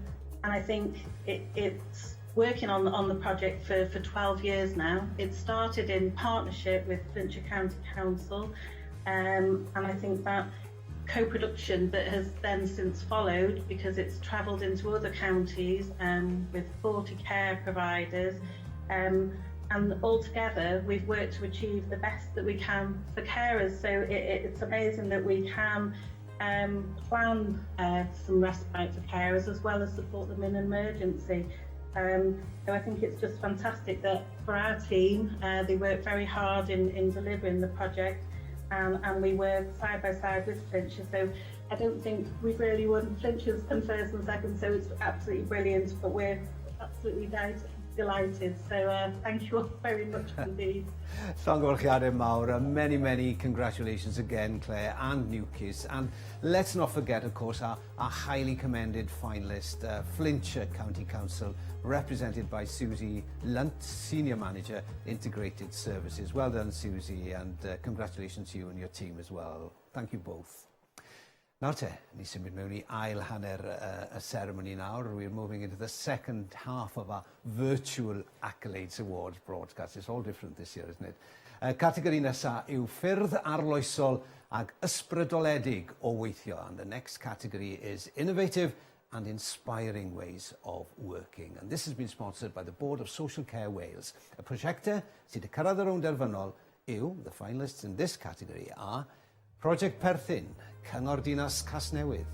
I think it's working on the project for 12 years now. It started in partnership with Flintshire County Council, and I think that co-production that has then since followed, because it's travelled into other counties with 40 care providers, and altogether we've worked to achieve the best that we can for carers. So it's amazing that we can plan some respite for carers as well as support them in emergency. So I think it's just fantastic that for our team, they work very hard in delivering the project, and we work side by side with Flintshire. So I don't think we've really won Flintshire's first and second, so it's absolutely brilliant, but we're absolutely delighted. So thank you all very much indeed. Llongyfarchiadau mawr. Many congratulations again, Claire and New KISS. And let's not forget, of course, our highly commended finalist, Flintshire County Council, represented by Susie Lunt, Senior Manager, Integrated Services. Well done, Susie, and congratulations to you and your team as well. Thank you both. Nawr te, ni symud mewn I ail hanner y ceremony nawr. We're moving into the second half of our virtual Accolades Awards broadcast. It's all different this year, isn't it? Categori nesa yw ffyrdd arloesol ag ysbrydoledig o weithio. And the next category is innovative and inspiring ways of working. And this has been sponsored by the Board of Social Care Wales. Y prosiectau sydd wedi cyrraedd y rownd derfynol yw, the finalists in this category are Project Perthyn, Cyngor Dinas Casnewydd,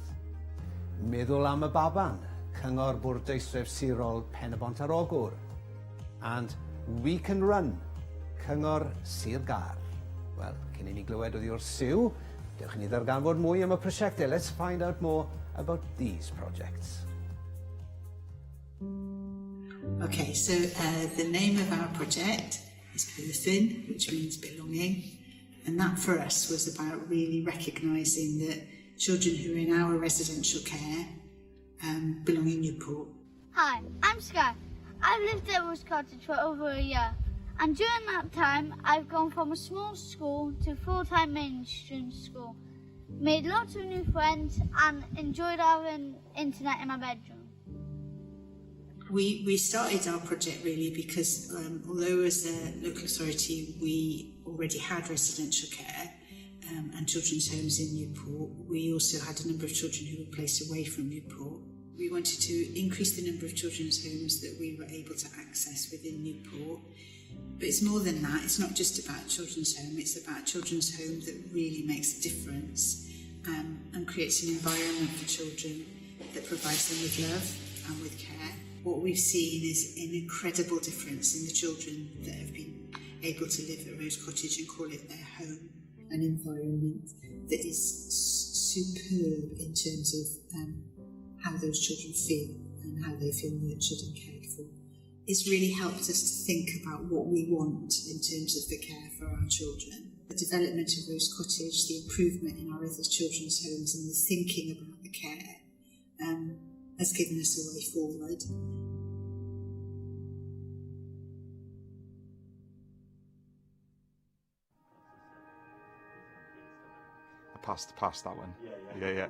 Meddwl am y Baban, Cyngor Bwrdeistref Sirol Pen y Bont ar Ogwr, and We Can Run, Cyngor Sir Gar. Wel, cyn I ni glywed oddi wrth Siw, dewch i ni ddarganfod mwy am y prosiectau. Let's find out more about these projects. Okay, so the name of our project is Perthyn, which means belonging. And that for us was about really recognising that children who are in our residential care belong in Newport. Hi, I'm Sky. I've lived at Rose Cottage for over a year. And during that time, I've gone from a small school to full-time mainstream school. Made lots of new friends and enjoyed having internet in my bedroom. We started our project really because although as a local authority we already had residential care and children's homes in Newport, we also had a number of children who were placed away from Newport. We wanted to increase the number of children's homes that we were able to access within Newport. But it's more than that. It's not just about children's home, it's about children's home that really makes a difference and creates an environment for children that provides them with love and with care. What we've seen is an incredible difference in the children that have been able to live at Rose Cottage and call it their home, an environment that is superb in terms of how those children feel and how they feel nurtured and cared for. It's really helped us to think about what we want in terms of the care for our children. The development of Rose Cottage, the improvement in our other children's homes and the thinking about the care has given us a way forward. I passed that one. Yeah.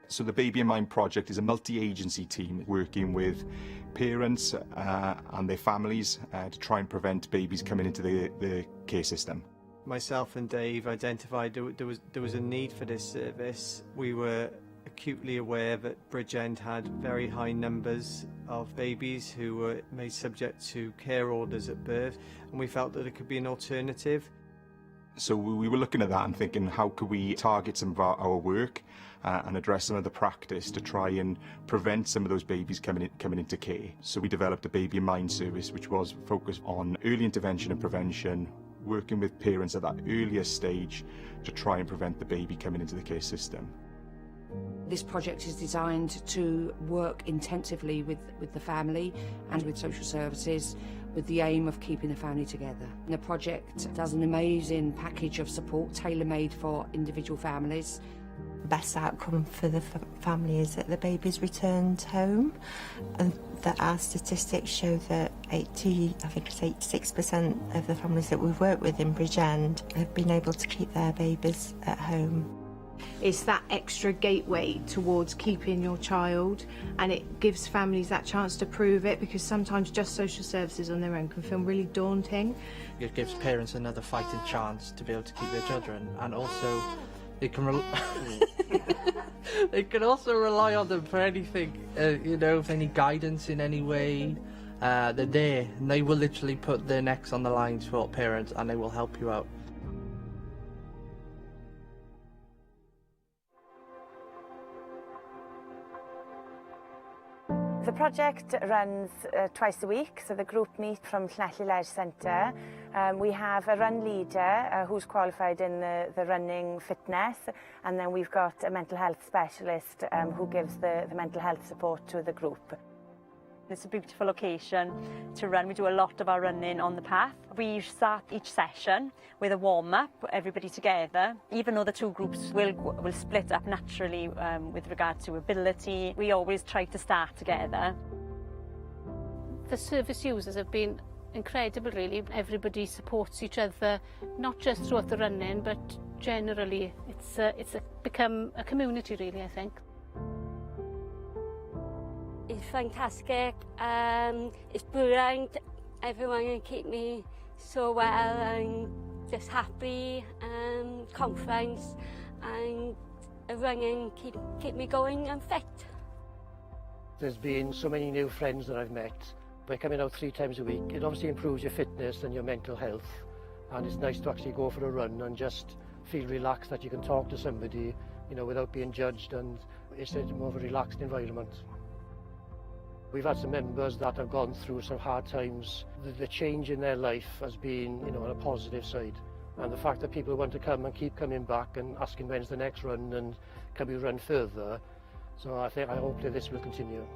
So the Baby in Mind project is a multi-agency team working with parents and their families to try and prevent babies coming into the care system. Myself and Dave identified there was a need for this service. We were acutely aware that Bridgend had very high numbers of babies who were made subject to care orders at birth, and we felt that it could be an alternative. So we were looking at that and thinking, how could we target some of our work and address some of the practice to try and prevent some of those babies coming into care. So we developed a Baby in Mind service, which was focused on early intervention and prevention, working with parents at that earliest stage to try and prevent the baby coming into the care system. This project is designed to work intensively with the family and with social services with the aim of keeping the family together. And the project does an amazing package of support tailor-made for individual families. The best outcome for the family is that the baby's returned home, and that our statistics show that 86% of the families that we've worked with in Bridgend have been able to keep their babies at home. It's that extra gateway towards keeping your child, and it gives families that chance to prove it, because sometimes just social services on their own can feel really daunting. It gives parents another fighting chance to be able to keep their children, and also they can they can also rely on them for anything, if any guidance in any way. They're there, and they will literally put their necks on the line to help parents, and they will help you out. The project runs twice a week, so the group meet from Llanelli Leisure Centre. We have a run leader who's qualified in the running fitness, and then we've got a mental health specialist who gives the mental health support to the group. It's a beautiful location to run. We do a lot of our running on the path. We start each session with a warm-up, everybody together. Even though the two groups will split up naturally with regard to ability, we always try to start together. The service users have been incredible, really. Everybody supports each other, not just throughout the running, but generally it's become a community really, I think. It's fantastic. It's brilliant. Everyone can keep me so well and just happy and confidence, and running keep me going and fit. There's been so many new friends that I've met by coming out 3 times a week. It obviously improves your fitness and your mental health, and it's nice to actually go for a run and just feel relaxed that you can talk to somebody, you know, without being judged, and it's a more of a relaxed environment. We've had some members that have gone through some hard times. The change in their life has been, you know, on a positive side. And the fact that people want to come and keep coming back and asking when's the next run and can we run further. So I hope that this will continue.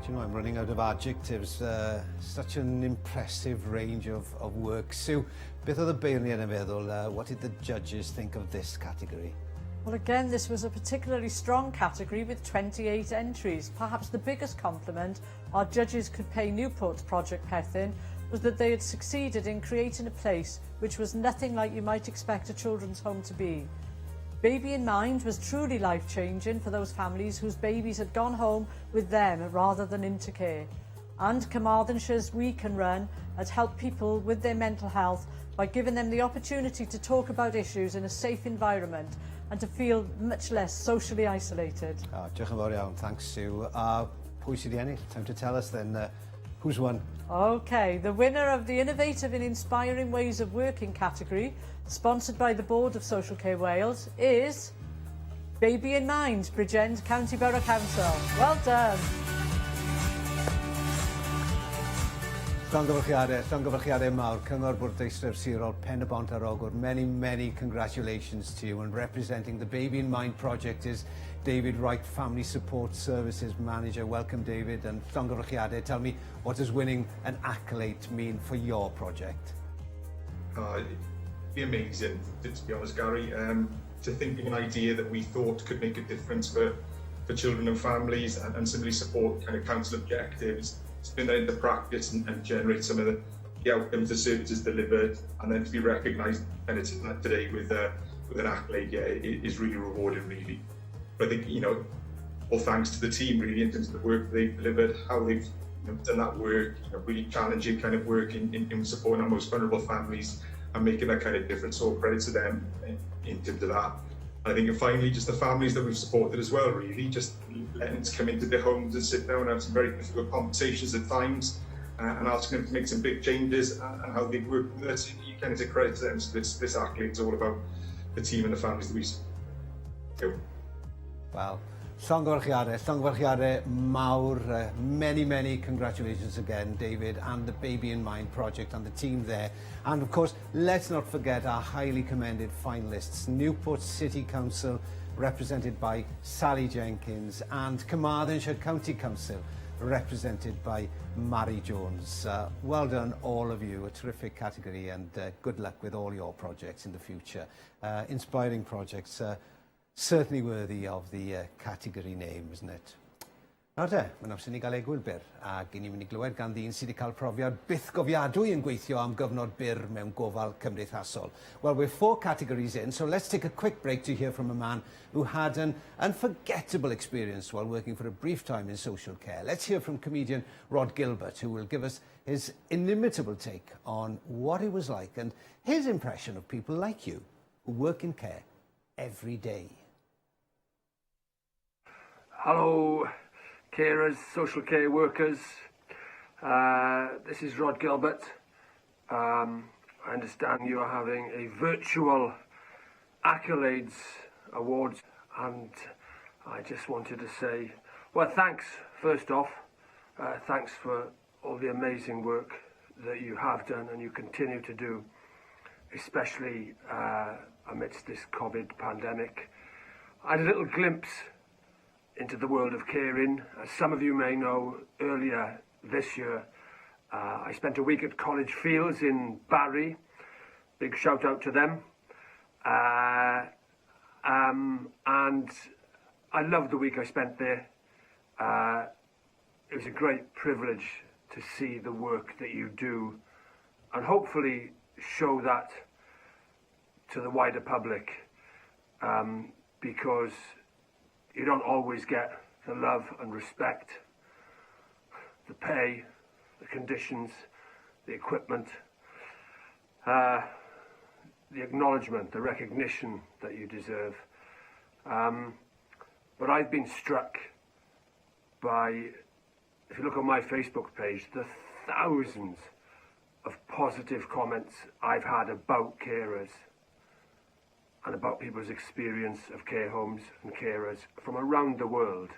Do you know, I'm running out of adjectives. Such an impressive range of work. Sue, beth oedd y beirniad yn feddwl, what did the judges think of this category? Well, again, this was a particularly strong category with 28 entries. Perhaps the biggest compliment our judges could pay Newport's Project Pethin was that they had succeeded in creating a place which was nothing like you might expect a children's home to be. Baby in Mind was truly life-changing for those families whose babies had gone home with them rather than into care. And Carmarthenshire's We Can Run had helped people with their mental health by giving them the opportunity to talk about issues in a safe environment and to feel much less socially isolated. Diolch yn fawr iawn, thanks Sue. Pwy sydd wedi ennill? Time to tell us then, who's won? Okay, the winner of the Innovative and Inspiring Ways of Working category, sponsored by the Board of Social Care Wales, is Baby in Mind, Bridgend County Borough Council. Well done. Llongyfarchiadau mawr, Cyngor Bwrdeistref Sirol, Pen y Bont ar Ogwr. Many congratulations to you. And representing the Baby in Mind project is David Wright, Family Support Services Manager. Welcome, David. And Llongyfarchiadau, tell me, what does winning an accolade mean for your project? It'd be amazing, to be honest, Gary. To think of an idea that we thought could make a difference for children and families and simply support kind of council objectives, spin that into practice and generate some of the outcomes the services delivered, and then to be recognised and it's today with an accolade, is really rewarding, really. But I think, you know, all thanks to the team really in terms of the work they've delivered, how they've done that work, really challenging kind of work in supporting our most vulnerable families and making that kind of difference. So credit to them in terms of that. I think finally just the families that we've supported as well, really, just letting us come into their homes and sit down and have some very difficult conversations at times and asking them to make some big changes and how they work with us. You kind of take credit to them. So this accolade is all about the team and the families that we support. Well, llongyfarchiadau mawr, many congratulations again, David, and the Baby in Mind project and the team there. And of course, let's not forget our highly commended finalists, Newport City Council, represented by Sally Jenkins, and Carmarthenshire County Council, represented by Mary Jones. Well done, all of you, a terrific category, and good luck with all your projects in the future. Inspiring projects. Certainly worthy of the category name, isn't it? Nawr te, mae'n amser ni gael ei gwylbyr, ac i ni mynd i glywed gan ddyn sydd wedi cael profiad byth gofiadwy yn gweithio am gyfnod byr mewn gofal cymdeithasol. Well, we're 4 categories in, so let's take a quick break to hear from a man who had an unforgettable experience while working for a brief time in social care. Let's hear from comedian Rod Gilbert, who will give us his inimitable take on what it was like and his impression of people like you who work in care every day. Hello, carers, social care workers. This is Rod Gilbert. I understand you are having a virtual Accolades Awards, and I just wanted to say, well, thanks, first off. Thanks for all the amazing work that you have done and you continue to do, especially amidst this COVID pandemic. I had a little glimpse into the world of caring. As some of you may know, earlier this year, I spent a week at College Fields in Barry. Big shout out to them. And I loved the week I spent there. It was a great privilege to see the work that you do and hopefully show that to the wider public, because you don't always get the love and respect, the pay, the conditions, the equipment, the acknowledgement, the recognition that you deserve. But I've been struck by, if you look on my Facebook page, the thousands of positive comments I've had about carers and about people's experience of care homes and carers from around the world.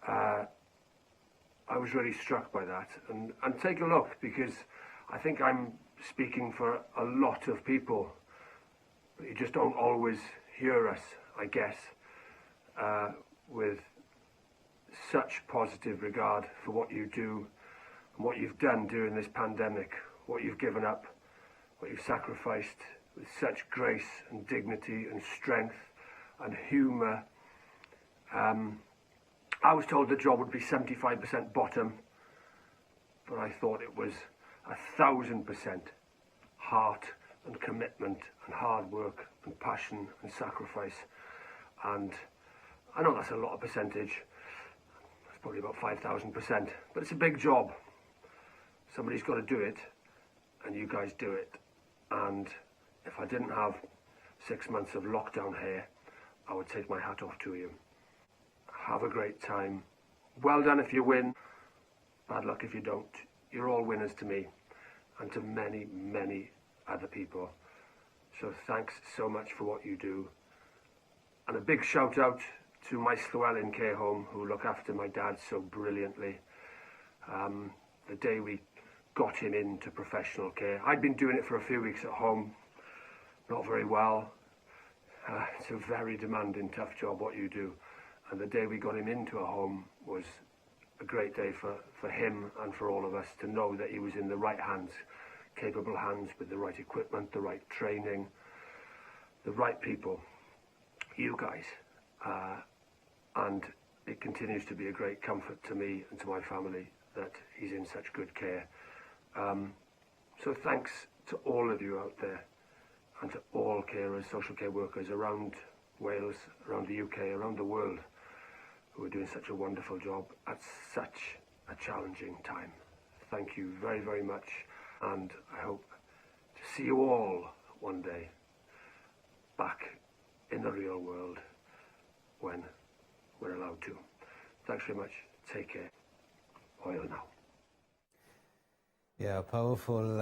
I was really struck by that, and take a look, because I think I'm speaking for a lot of people, but you just don't always hear us, I guess, with such positive regard for what you do and what you've done during this pandemic, what you've given up, what you've sacrificed with such grace and dignity and strength and humour. I was told the job would be 75% bottom, but I thought it was 1,000% heart and commitment and hard work and passion and sacrifice. And I know that's a lot of percentage. It's probably about 5,000%, but it's a big job. Somebody's got to do it, and you guys do it. And if I didn't have 6 months of lockdown here, I would take my hat off to you. Have a great time. Well done if you win. Bad luck if you don't. You're all winners to me and to many, many other people. So thanks so much for what you do. And a big shout out to my Llewellyn care home, who look after my dad so brilliantly. The day we got him into professional care, I'd been doing it for a few weeks at home, not very well. It's a very demanding, tough job what you do. And the day we got him into a home was a great day for him and for all of us, to know that he was in the right hands, capable hands, with the right equipment, the right training, the right people, you guys. And it continues to be a great comfort to me and to my family that he's in such good care. So thanks to all of you out there, and to all carers, social care workers around Wales, around the UK, around the world, who are doing such a wonderful job at such a challenging time. Thank you very, very much, and I hope to see you all one day back in the real world when we're allowed to. Thanks very much. Take care. Oil now. Yeah, powerful,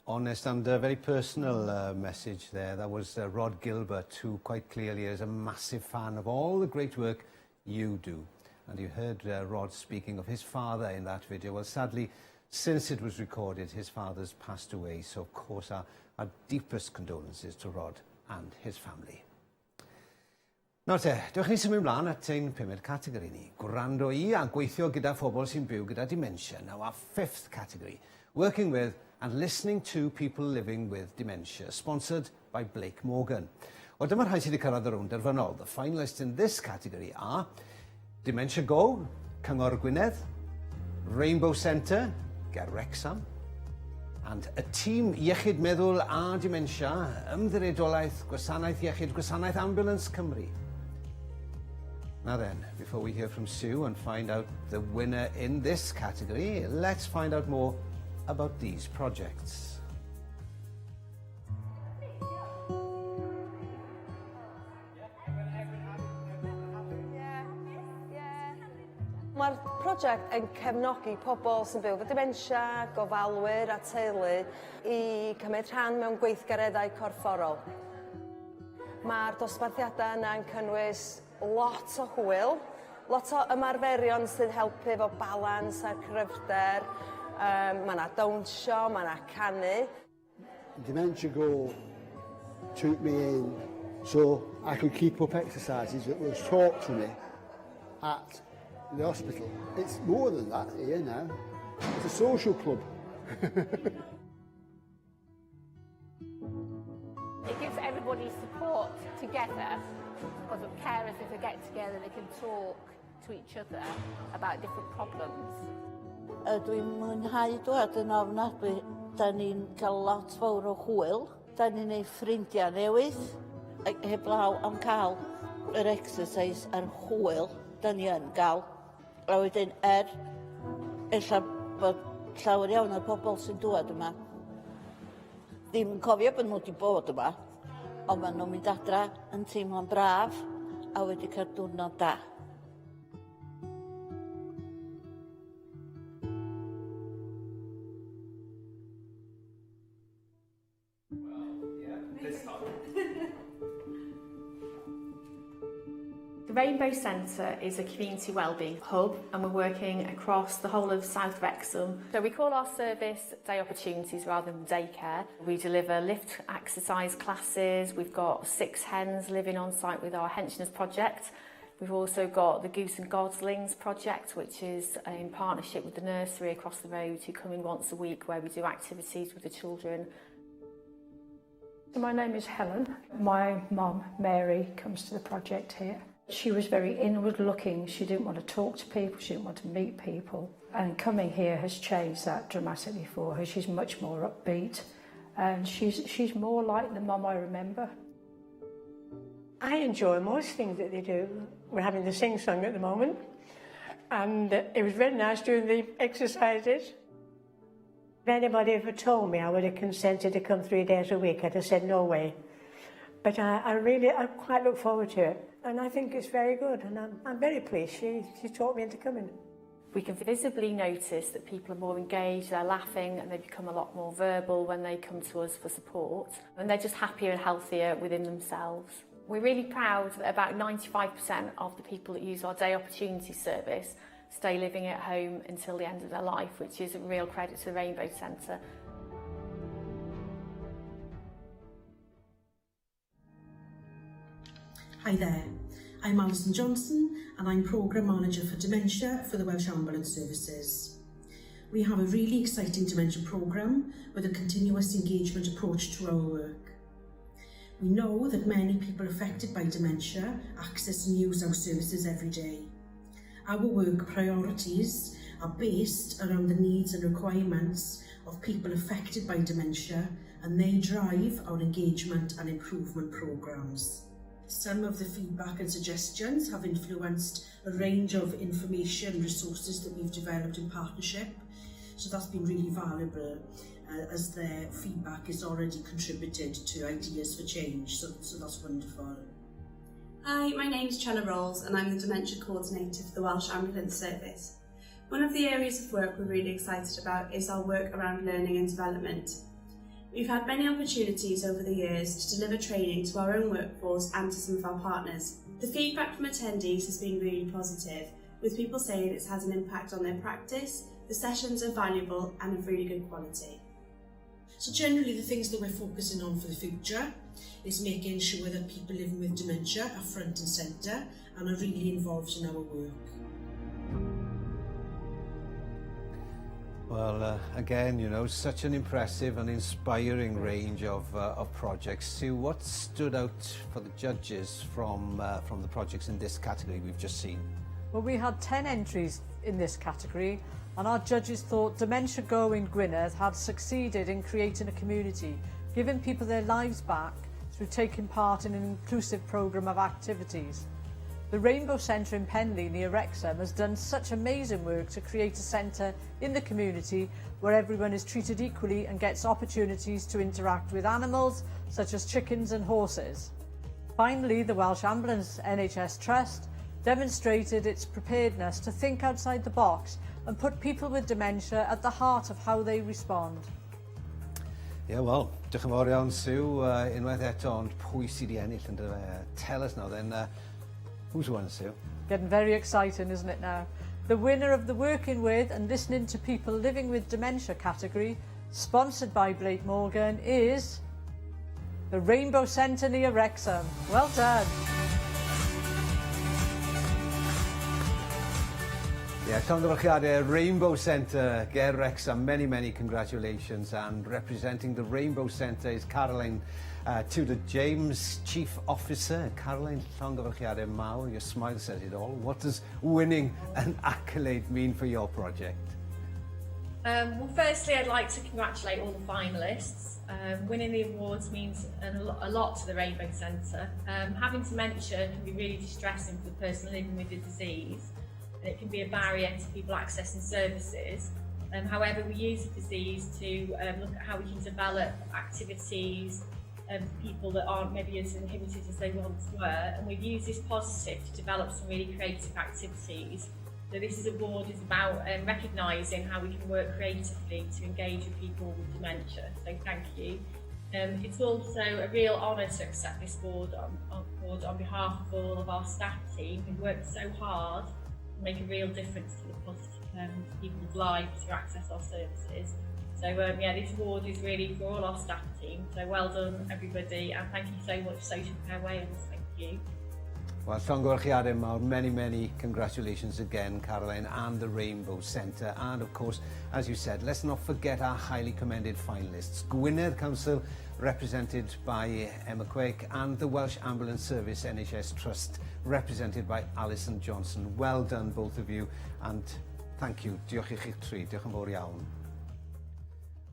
honest and very personal message there. That was Rod Gilbert, who quite clearly is a massive fan of all the great work you do. And you heard Rod speaking of his father in that video. Well, sadly, since it was recorded, his father's passed away. So, of course, our deepest condolences to Rod and his family. Nawr te, dewch ni symud ymlaen at ein pumed categori ni. Gwrando I a gweithio gyda phobl sy'n byw gyda dementia. Now, our fifth category, working with and listening to people living with dementia, sponsored by Blake Morgan. Wel, dyma rhai sydd wedi cyrraedd y rownd derfynol. The finalists in this category are Dementia Go, Cyngor Gwynedd, Rainbow Centre, ger Wrexham, and a tîm iechyd meddwl a dementia, ymddiriedolaeth, gwasanaeth iechyd, gwasanaeth Ambulance Cymru. Now then, before we hear from Sue and find out the winner in this category, let's find out more about these projects. Mae'r prosiect yn cefnogi pobl sy'n byw efo dementia, gofalwyr a teulu I cymryd rhan mewn gweithgareddau corfforol. Mae'r dosbarthiadau yna'n cynnwys lot o hwyl, lot o ymarferion sydd helpu efo balans a cryfder. Mae yna dawnsio, mae yna canu. Dementia Go took me in so I could keep up exercises that was taught to me at the hospital. It's more than that here now. It's a social club. It gives everybody support together, because of carers, if they get together, they can talk to each other about different problems. Dwi'n mwynhau dod yn ofnadwy Da ni'n cael lot fawr o hwyl. Da ni'n ei ffrindiau newydd. Heblaw am cael yr exercise a'r hwyl da ni yn gael. A wedyn ella bod llawer iawn o'r pobl sy'n dod yma ddim yn cofio bod nhw wedi bod yma, ond maen nhw'n mynd adra yn teimlo'n braf a wedi cael diwrnod da. The Rainbow Centre is a community wellbeing hub and we're working across the whole of South Wrexham. So we call our service Day Opportunities rather than daycare. We deliver lift exercise classes, we've got 6 hens living on site with our Hensioners project. We've also got the Goose and Godslings project, which is in partnership with the nursery across the road, who come in once a week where we do activities with the children. My name is Helen. My mum, Mary, comes to the project here. She was very inward looking. She didn't want to talk to people. She didn't want to meet people. And coming here has changed that dramatically for her. She's much more upbeat and she's more like the mum I remember. I enjoy most things that they do. We're having the sing-song at the moment. And it was very nice doing the exercises. If anybody ever told me I would have consented to come 3 days a week, I'd have said no way. But I quite look forward to it. And I think it's very good, and I'm very pleased she taught me into coming. We can visibly notice that people are more engaged, they're laughing, and they become a lot more verbal when they come to us for support. And they're just happier and healthier within themselves. We're really proud that about 95% of the people that use our Day Opportunity service stay living at home until the end of their life, which is a real credit to the Rainbow Centre. Hi there, I'm Alison Johnson and I'm Programme Manager for Dementia for the Welsh Ambulance Services. We have a really exciting dementia programme with a continuous engagement approach to our work. We know that many people affected by dementia access and use our services every day. Our work priorities are based around the needs and requirements of people affected by dementia, and they drive our engagement and improvement programmes. Some of the feedback and suggestions have influenced a range of information and resources that we've developed in partnership, so that's been really valuable as their feedback has already contributed to ideas for change, so that's wonderful. Hi, my name's Chella Rolls and I'm the Dementia Coordinator for the Welsh Ambulance Service. One of the areas of work we're really excited about is our work around learning and development. We've had many opportunities over the years to deliver training to our own workforce and to some of our partners. The feedback from attendees has been really positive, with people saying it's had an impact on their practice, the sessions are valuable and of really good quality. So generally the things that we're focusing on for the future is making sure that people living with dementia are front and centre and are really involved in our work. Well, again, you know, such an impressive and inspiring range of projects. Sue, what stood out for the judges from the projects in this category we've just seen? Well, we had 10 entries in this category, and our judges thought Dementia Go in Gwynedd had succeeded in creating a community, giving people their lives back through taking part in an inclusive programme of activities. The Rainbow Centre in Penley near Wrexham has done such amazing work to create a centre in the community where everyone is treated equally and gets opportunities to interact with animals such as chickens and horses. Finally, the Welsh Ambulance NHS Trust demonstrated its preparedness to think outside the box and put people with dementia at the heart of how they respond. Yeah, well, diolch yn fawr iawn, Sue. Unwaith eto, ond pwy sydd wedi ennill yn tell us now then. Who's won, Sue? Getting very exciting, isn't it now? The winner of the Working With and Listening to People Living with Dementia category, sponsored by Blake Morgan, is the Rainbow Centre near Wrexham. Well done. Yeah, llongyfarchiadau Rainbow Centre, ger Wrexham, many congratulations. And representing the Rainbow Centre is Caroline Tudor James, Chief Officer. Caroline, llongyfarchiadau mawr, your smile says it all. What does winning an accolade mean for your project? Well, firstly, I'd like to congratulate all the finalists. Winning the awards means a lot to the Rainbow Centre. Having dementia can be really distressing for the person living with the disease, and it can be a barrier to people accessing services. However, we use the disease to look at how we can develop activities for people that aren't maybe as inhibited as they once were, and we've used this positive to develop some really creative activities. So this award is about recognising how we can work creatively to engage with people with dementia, so thank you. It's also a real honour to accept this award on behalf of all of our staff team who worked so hard to make a real difference to the positive people's lives to access our services. So yeah, this award is really for all our staff team, so well done everybody, and thank you so much Social Care Wales, thank you. Well, llongyfarchiadau mawr, many congratulations again, Caroline, and the Rainbow Centre. And of course, as you said, let's not forget our highly commended finalists. Gwynedd Council, represented by Emma Quake, and the Welsh Ambulance Service NHS Trust, represented by Alison Johnson. Well done, both of you, and thank you. Diolch I chi'ch tri, diolch yn fawr iawn.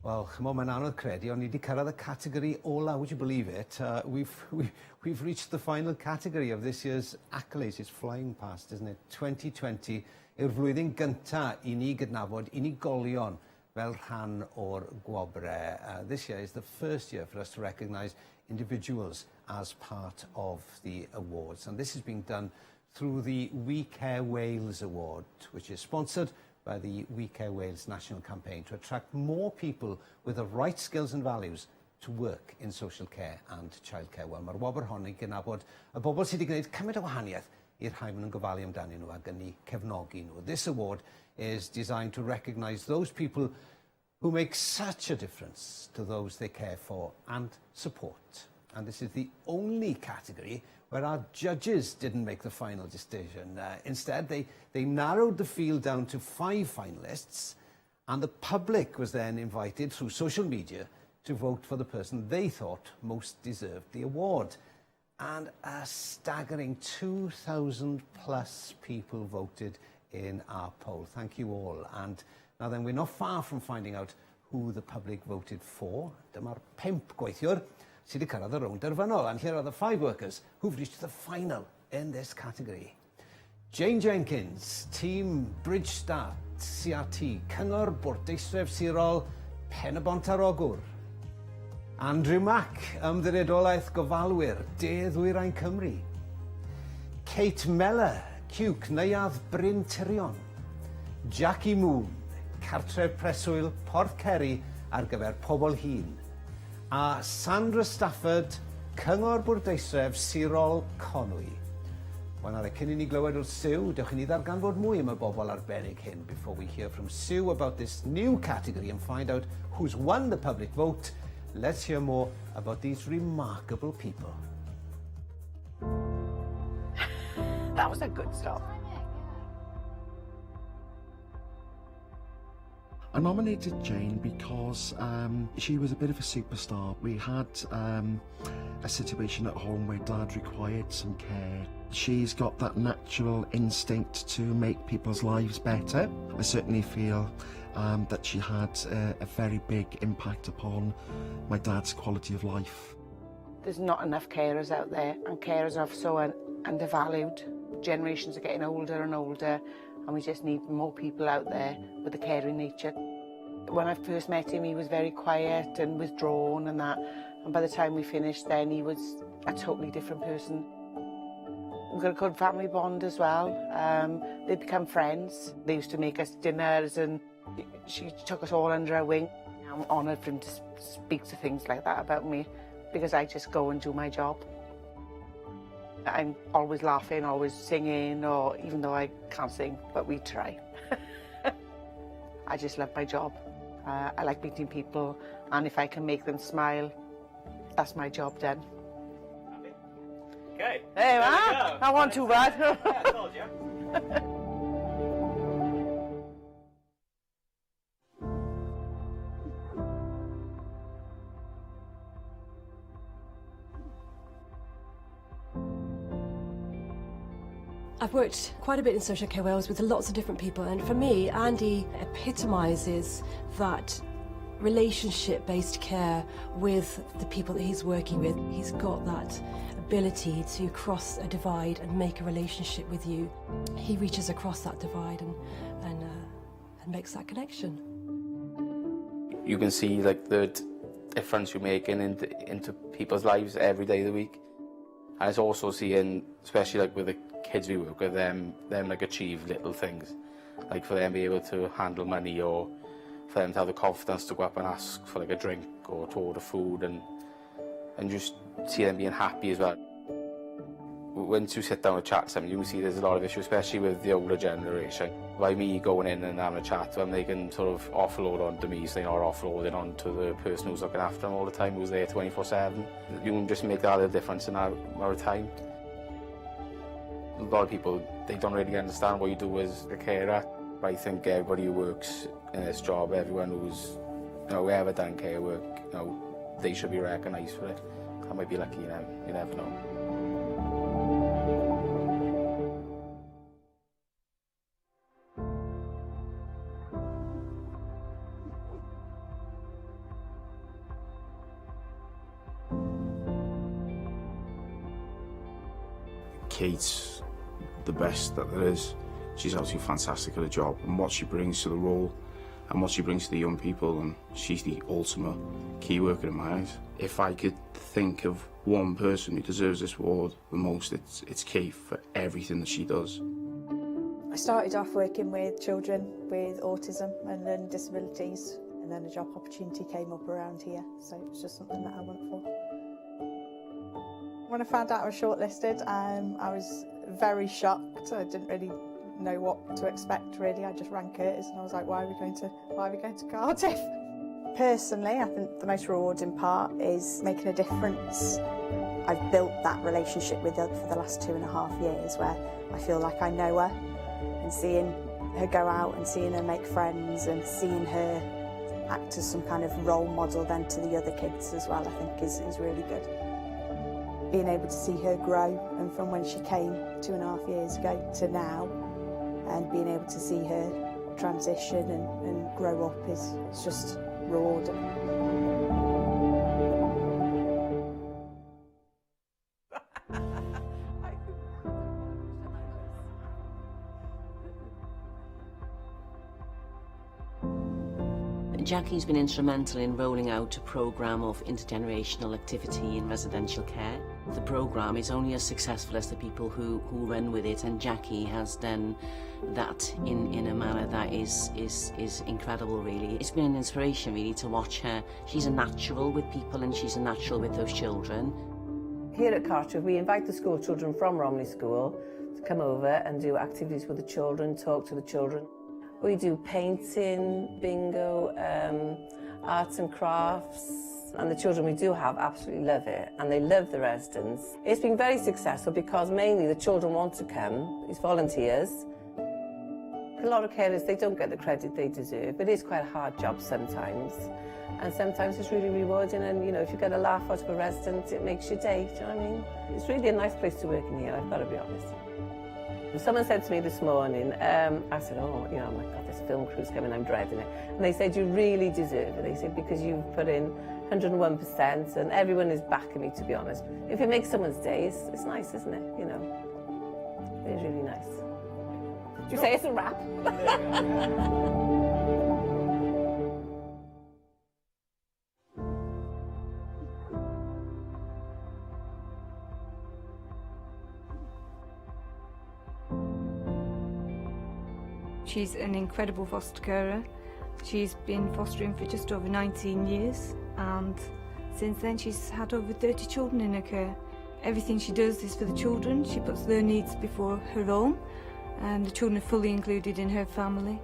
Well, chymod, mae'n anodd credu, ond ni wedi cyrraedd y categori ola, would you believe it? We've reached the final category of this year's Accolades. It's flying past, isn't it? 2020 yw'r flwyddyn gyntaf I ni gydnabod unigolion fel rhan o'r Gwobrau. This year is the first year for us to recognise individuals as part of the awards. And this is being done through the We Care Wales Award, which is sponsored by the We Care Wales national campaign to attract more people with the right skills and values to work in social care and childcare. Wel, mae'r wobr hon yn gynabod y bobl sydd wedi gwneud cymaint o wahaniaeth i'r rhai maen nhw'n gofalu amdanyn nhw ac yn eu cefnogi nhw. This award is designed to recognise those people who make such a difference to those they care for and support. And this is the only category where our judges didn't make the final decision. Instead, they narrowed the field down to 5 finalists, and the public was then invited through social media to vote for the person they thought most deserved the award. And a staggering 2,000 plus people voted in our poll. Thank you all. And now then, we're not far from finding out who the public voted for. Dyma'r 5 gweithiwr sydd wedi cyrraedd y rownd derfynol, and here are the 5 workers who've reached the final in this category. Jane Jenkins, Team Bridge Start, CRT, Cyngor Bwrdeistref Sirol, Pen y Bont ar Ogwr. Andrew Mack, Ymddiriedolaeth Gofalwyr, De Ddwyrain Cymru. Kate Meller, Ciwc Neuadd Bryn Tirion. Jackie Moon, Cartref Preswyl Porth Cerry ar gyfer pobl hŷn. A Sandra Stafford, Cyngor Bwrdeistref Sirol Conway. Wel, nawr, cyn I ni glywed wrth Sue, dewch I ni ddarganfod mwy am y bobl arbennig hyn before we hear from Sue about this new category and find out who's won the public vote. Let's hear more about these remarkable people. That was a good start. I nominated Jane because she was a bit of a superstar. We had a situation at home where Dad required some care. She's got that natural instinct to make people's lives better. I certainly feel that she had a very big impact upon my dad's quality of life. There's not enough carers out there, and carers are so undervalued. Generations are getting older and older, and we just need more people out there with a caring nature. When I first met him, he was very quiet and withdrawn and that, and by the time we finished then, he was a totally different person. We've got a good family bond as well. They've become friends. They used to make us dinners, and she took us all under her wing. I'm honoured for him to speak to things like that about me, because I just go and do my job. I'm always laughing, always singing, or even though I can't sing, but we try. I just love my job. I like meeting people, and if I can make them smile, that's my job done. Okay. Hey, man, I want too bad. Yeah, I told you. I've I've worked quite a bit in social care Wales with lots of different people, and for me, Andy epitomises that relationship-based care with the people that he's working with. He's got that ability to cross a divide and make a relationship with you. He reaches across that divide and makes that connection. You can see like the difference you're making into people's lives every day of the week. And it's also seeing, especially like with the kids we work with, them like achieve little things. Like for them to be able to handle money, or for them to have the confidence to go up and ask for like a drink or to order food, and just see them being happy as well. Once you sit down and chat to them, you can see there's a lot of issues, especially with the older generation. By me going in and having a chat to them, they can sort of offload onto me, so they're not offloading onto the person who's looking after them all the time, who's there 24/7. You can just make that little difference in our time. A lot of people, they don't really understand what you do as a carer. I think everybody who works in this job, everyone who's ever done care work, they should be recognised for it. I might be lucky, you never know. Kate's the best that there is. She's absolutely fantastic at her job, and what she brings to the role and what she brings to the young people, and she's the ultimate key worker in my eyes. If I could think of one person who deserves this award the most, it's Kate, for everything that she does. I started off working with children with autism and learning disabilities, and then a job opportunity came up around here, so it was just something that I went for. When I found out I was shortlisted, I was very shocked. I didn't really know what to expect, really. I just rang Curtis and I was like, why are we going to Cardiff? Personally, I think the most rewarding part is making a difference. I've built that relationship with her for the last 2.5 years, where I feel like I know her, and seeing her go out and seeing her make friends and seeing her act as some kind of role model then to the other kids as well, I think is really good. Being able to see her grow, and from when she came 2.5 years ago to now, and being able to see her transition and grow up it's just rewarding. Jackie's been instrumental in rolling out a programme of intergenerational activity in residential care. The programme is only as successful as the people who run with it, and Jackie has done that in a manner that is incredible, really. It's been an inspiration, really, to watch her. She's a natural with people, and she's a natural with those children. Here at Cardiff, we invite the school children from Romney School to come over and do activities with the children, talk to the children. We do painting, bingo, arts and crafts, and the children we do have absolutely love it, and they love the residents. It's been very successful because mainly the children want to come, it's volunteers. A lot of carers, they don't get the credit they deserve, but it is quite a hard job sometimes, and sometimes it's really rewarding, and if you get a laugh out of a resident, it makes your day, do you know what I mean? It's really a nice place to work in here, I've got to be honest. Someone said to me this morning, I said, oh my God, this film crew's coming, I'm dreading it. And they said, you really deserve it. They said, because you've put in 101%, and everyone is backing me, to be honest. If it makes someone's day, it's nice, isn't it? It is really nice. Do you say it's a wrap? She's an incredible foster carer. She's been fostering for just over 19 years, and since then she's had over 30 children in her care. Everything she does is for the children. She puts their needs before her own, and the children are fully included in her family.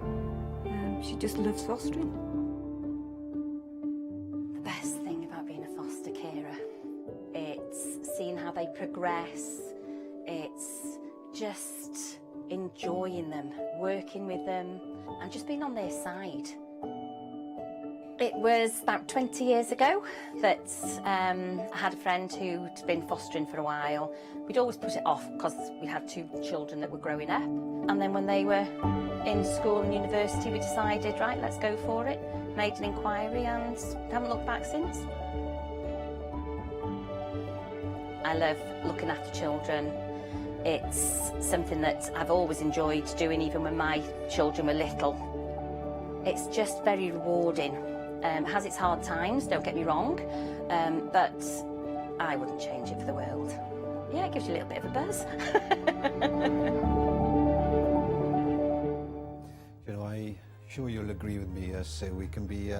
She just loves fostering. The best thing about being a foster carer, it's seeing how they progress. It's just enjoying them, working with them, and just being on their side. It was about 20 years ago that I had a friend who'd been fostering for a while. We'd always put it off because we had 2 children that were growing up. And then when they were in school and university, we decided, right, let's go for it. Made an inquiry and haven't looked back since. I love looking after children. It's something that I've always enjoyed doing, even when my children were little. It's just very rewarding. Has its hard times, don't get me wrong, but I wouldn't change it for the world. Yeah, it gives you a little bit of a buzz. You know, I'm sure you'll agree with me, so we can be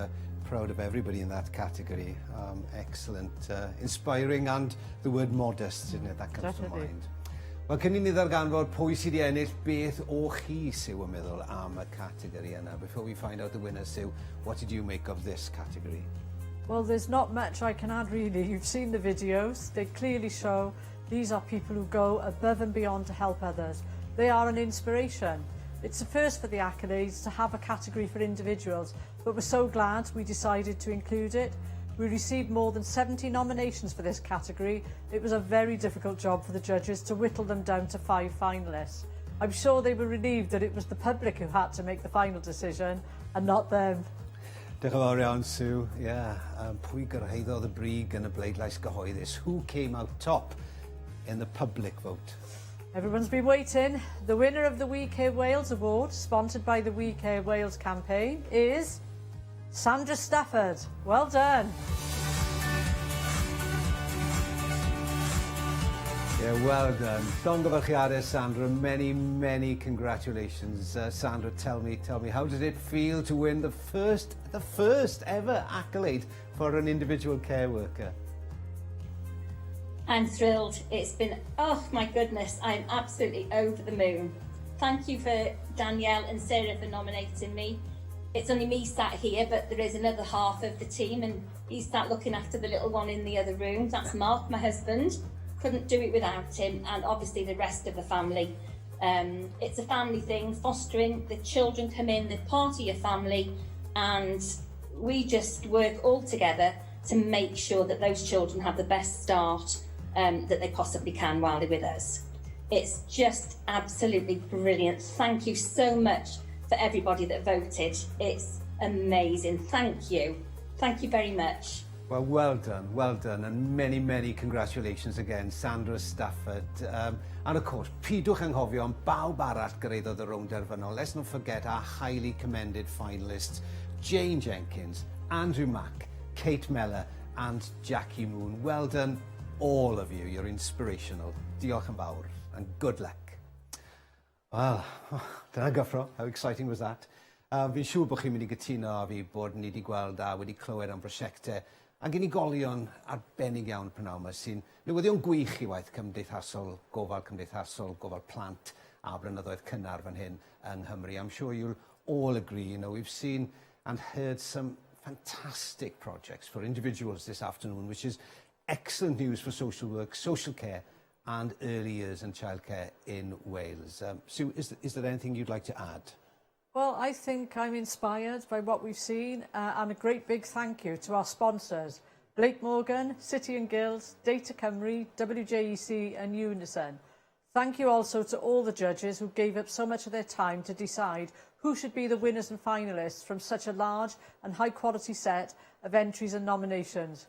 proud of everybody in that category. Excellent, inspiring, and the word modest, isn't it? That comes Definitely. to mind. Wel, cyn i ni ddarganfod pwy sydd wedi ennill, beth o chi sy'n meddwl am y category yna? Before we find out the winner, Sue, what did you make of this category? Well, there's not much I can add, really. You've seen the videos. They clearly show these are people who go above and beyond to help others. They are an inspiration. It's a first for the Accolades to have a category for individuals, but we're so glad we decided to include it. We received more than 70 nominations for this category. It was a very difficult job for the judges to whittle them down to 5 finalists. I'm sure they were relieved that it was the public who had to make the final decision and not them. Diolch yn fawr iawn, Sue. Pwy gyrhaeddodd y brig yn y bleidlais gyhoeddus? Who came out top in the public vote? Everyone's been waiting. The winner of the We Care Wales Award, sponsored by the We Care Wales campaign, is Sandra Stafford. Well done. Yeah, well done. Llongyfarchiadau, Sandra. Many, many congratulations. Sandra, tell me, how did it feel to win the first ever accolade for an individual care worker? I'm thrilled. It's been, oh my goodness, I'm absolutely over the moon. Thank you for Danielle and Sarah for nominating me. It's only me sat here, but there is another half of the team, and he's sat looking after the little one in the other room. That's Mark, my husband. Couldn't do it without him, and obviously the rest of the family. It's a family thing, fostering. The children come in, they're part of your family, and we just work all together to make sure that those children have the best start that they possibly can while they're with us. It's just absolutely brilliant. Thank you so much for everybody that voted. It's amazing. Thank you. Thank you very much. Well, well done, and many, many congratulations again, Sandra Stafford. And of course, pidwch anghofio am bawb arall gyrhaeddodd y rownd derfynol. Let's not forget our highly commended finalists, Jane Jenkins, Andrew Mack, Kate Mellor, and Jackie Moon. Well done, all of you. You're inspirational. Diolch yn fawr, and good luck. Well, dyna gyffro. How exciting was that? Fi'n siŵr bod chi'n mynd I gytuno a fi bod ni wedi gweld a wedi clywed am brosiectau ac unigolion arbennig iawn prynawn yma sy'n newyddion gwych I waith cymdeithasol, gofal plant a blynyddoedd cynnar fan hyn yng Nghymru. I'm sure you'll all agree, we've seen and heard some fantastic projects for individuals this afternoon, which is excellent news for social work, social care and early years and childcare in Wales. Sue, is there anything you'd like to add? Well, I think I'm inspired by what we've seen, and a great big thank you to our sponsors, Blake Morgan, City and Guilds, Data Cymru, WJEC and Unison. Thank you also to all the judges who gave up so much of their time to decide who should be the winners and finalists from such a large and high quality set of entries and nominations.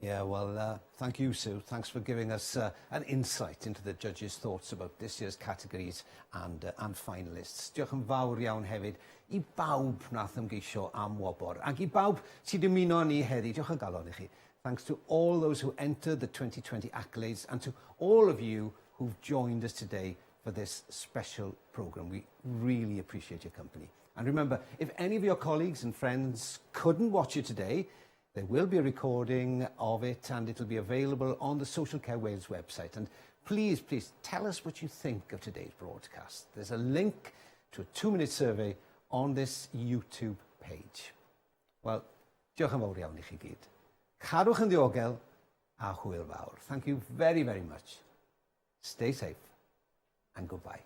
Yeah, well, thank you, Sue. Thanks for giving us an insight into the judges' thoughts about this year's categories and finalists. Diolch yn fawr iawn hefyd I bawb nath ymgeisio am wobor, ac I bawb sydd ymuno ni heddi. Diolch yn galon I chi. Thanks to all those who entered the 2020 accolades and to all of you who've joined us today for this special programme. We really appreciate your company. And remember, if any of your colleagues and friends couldn't watch it today, there will be a recording of it and it'll be available on the Social Care Wales website. And please tell us what you think of today's broadcast. There's a link to a 2-minute survey on this YouTube page. Wel, diolch yn fawr iawn I chi gyd. Cadwch yn ddiogel a hwyl fawr. Thank you very, very much. Stay safe and goodbye.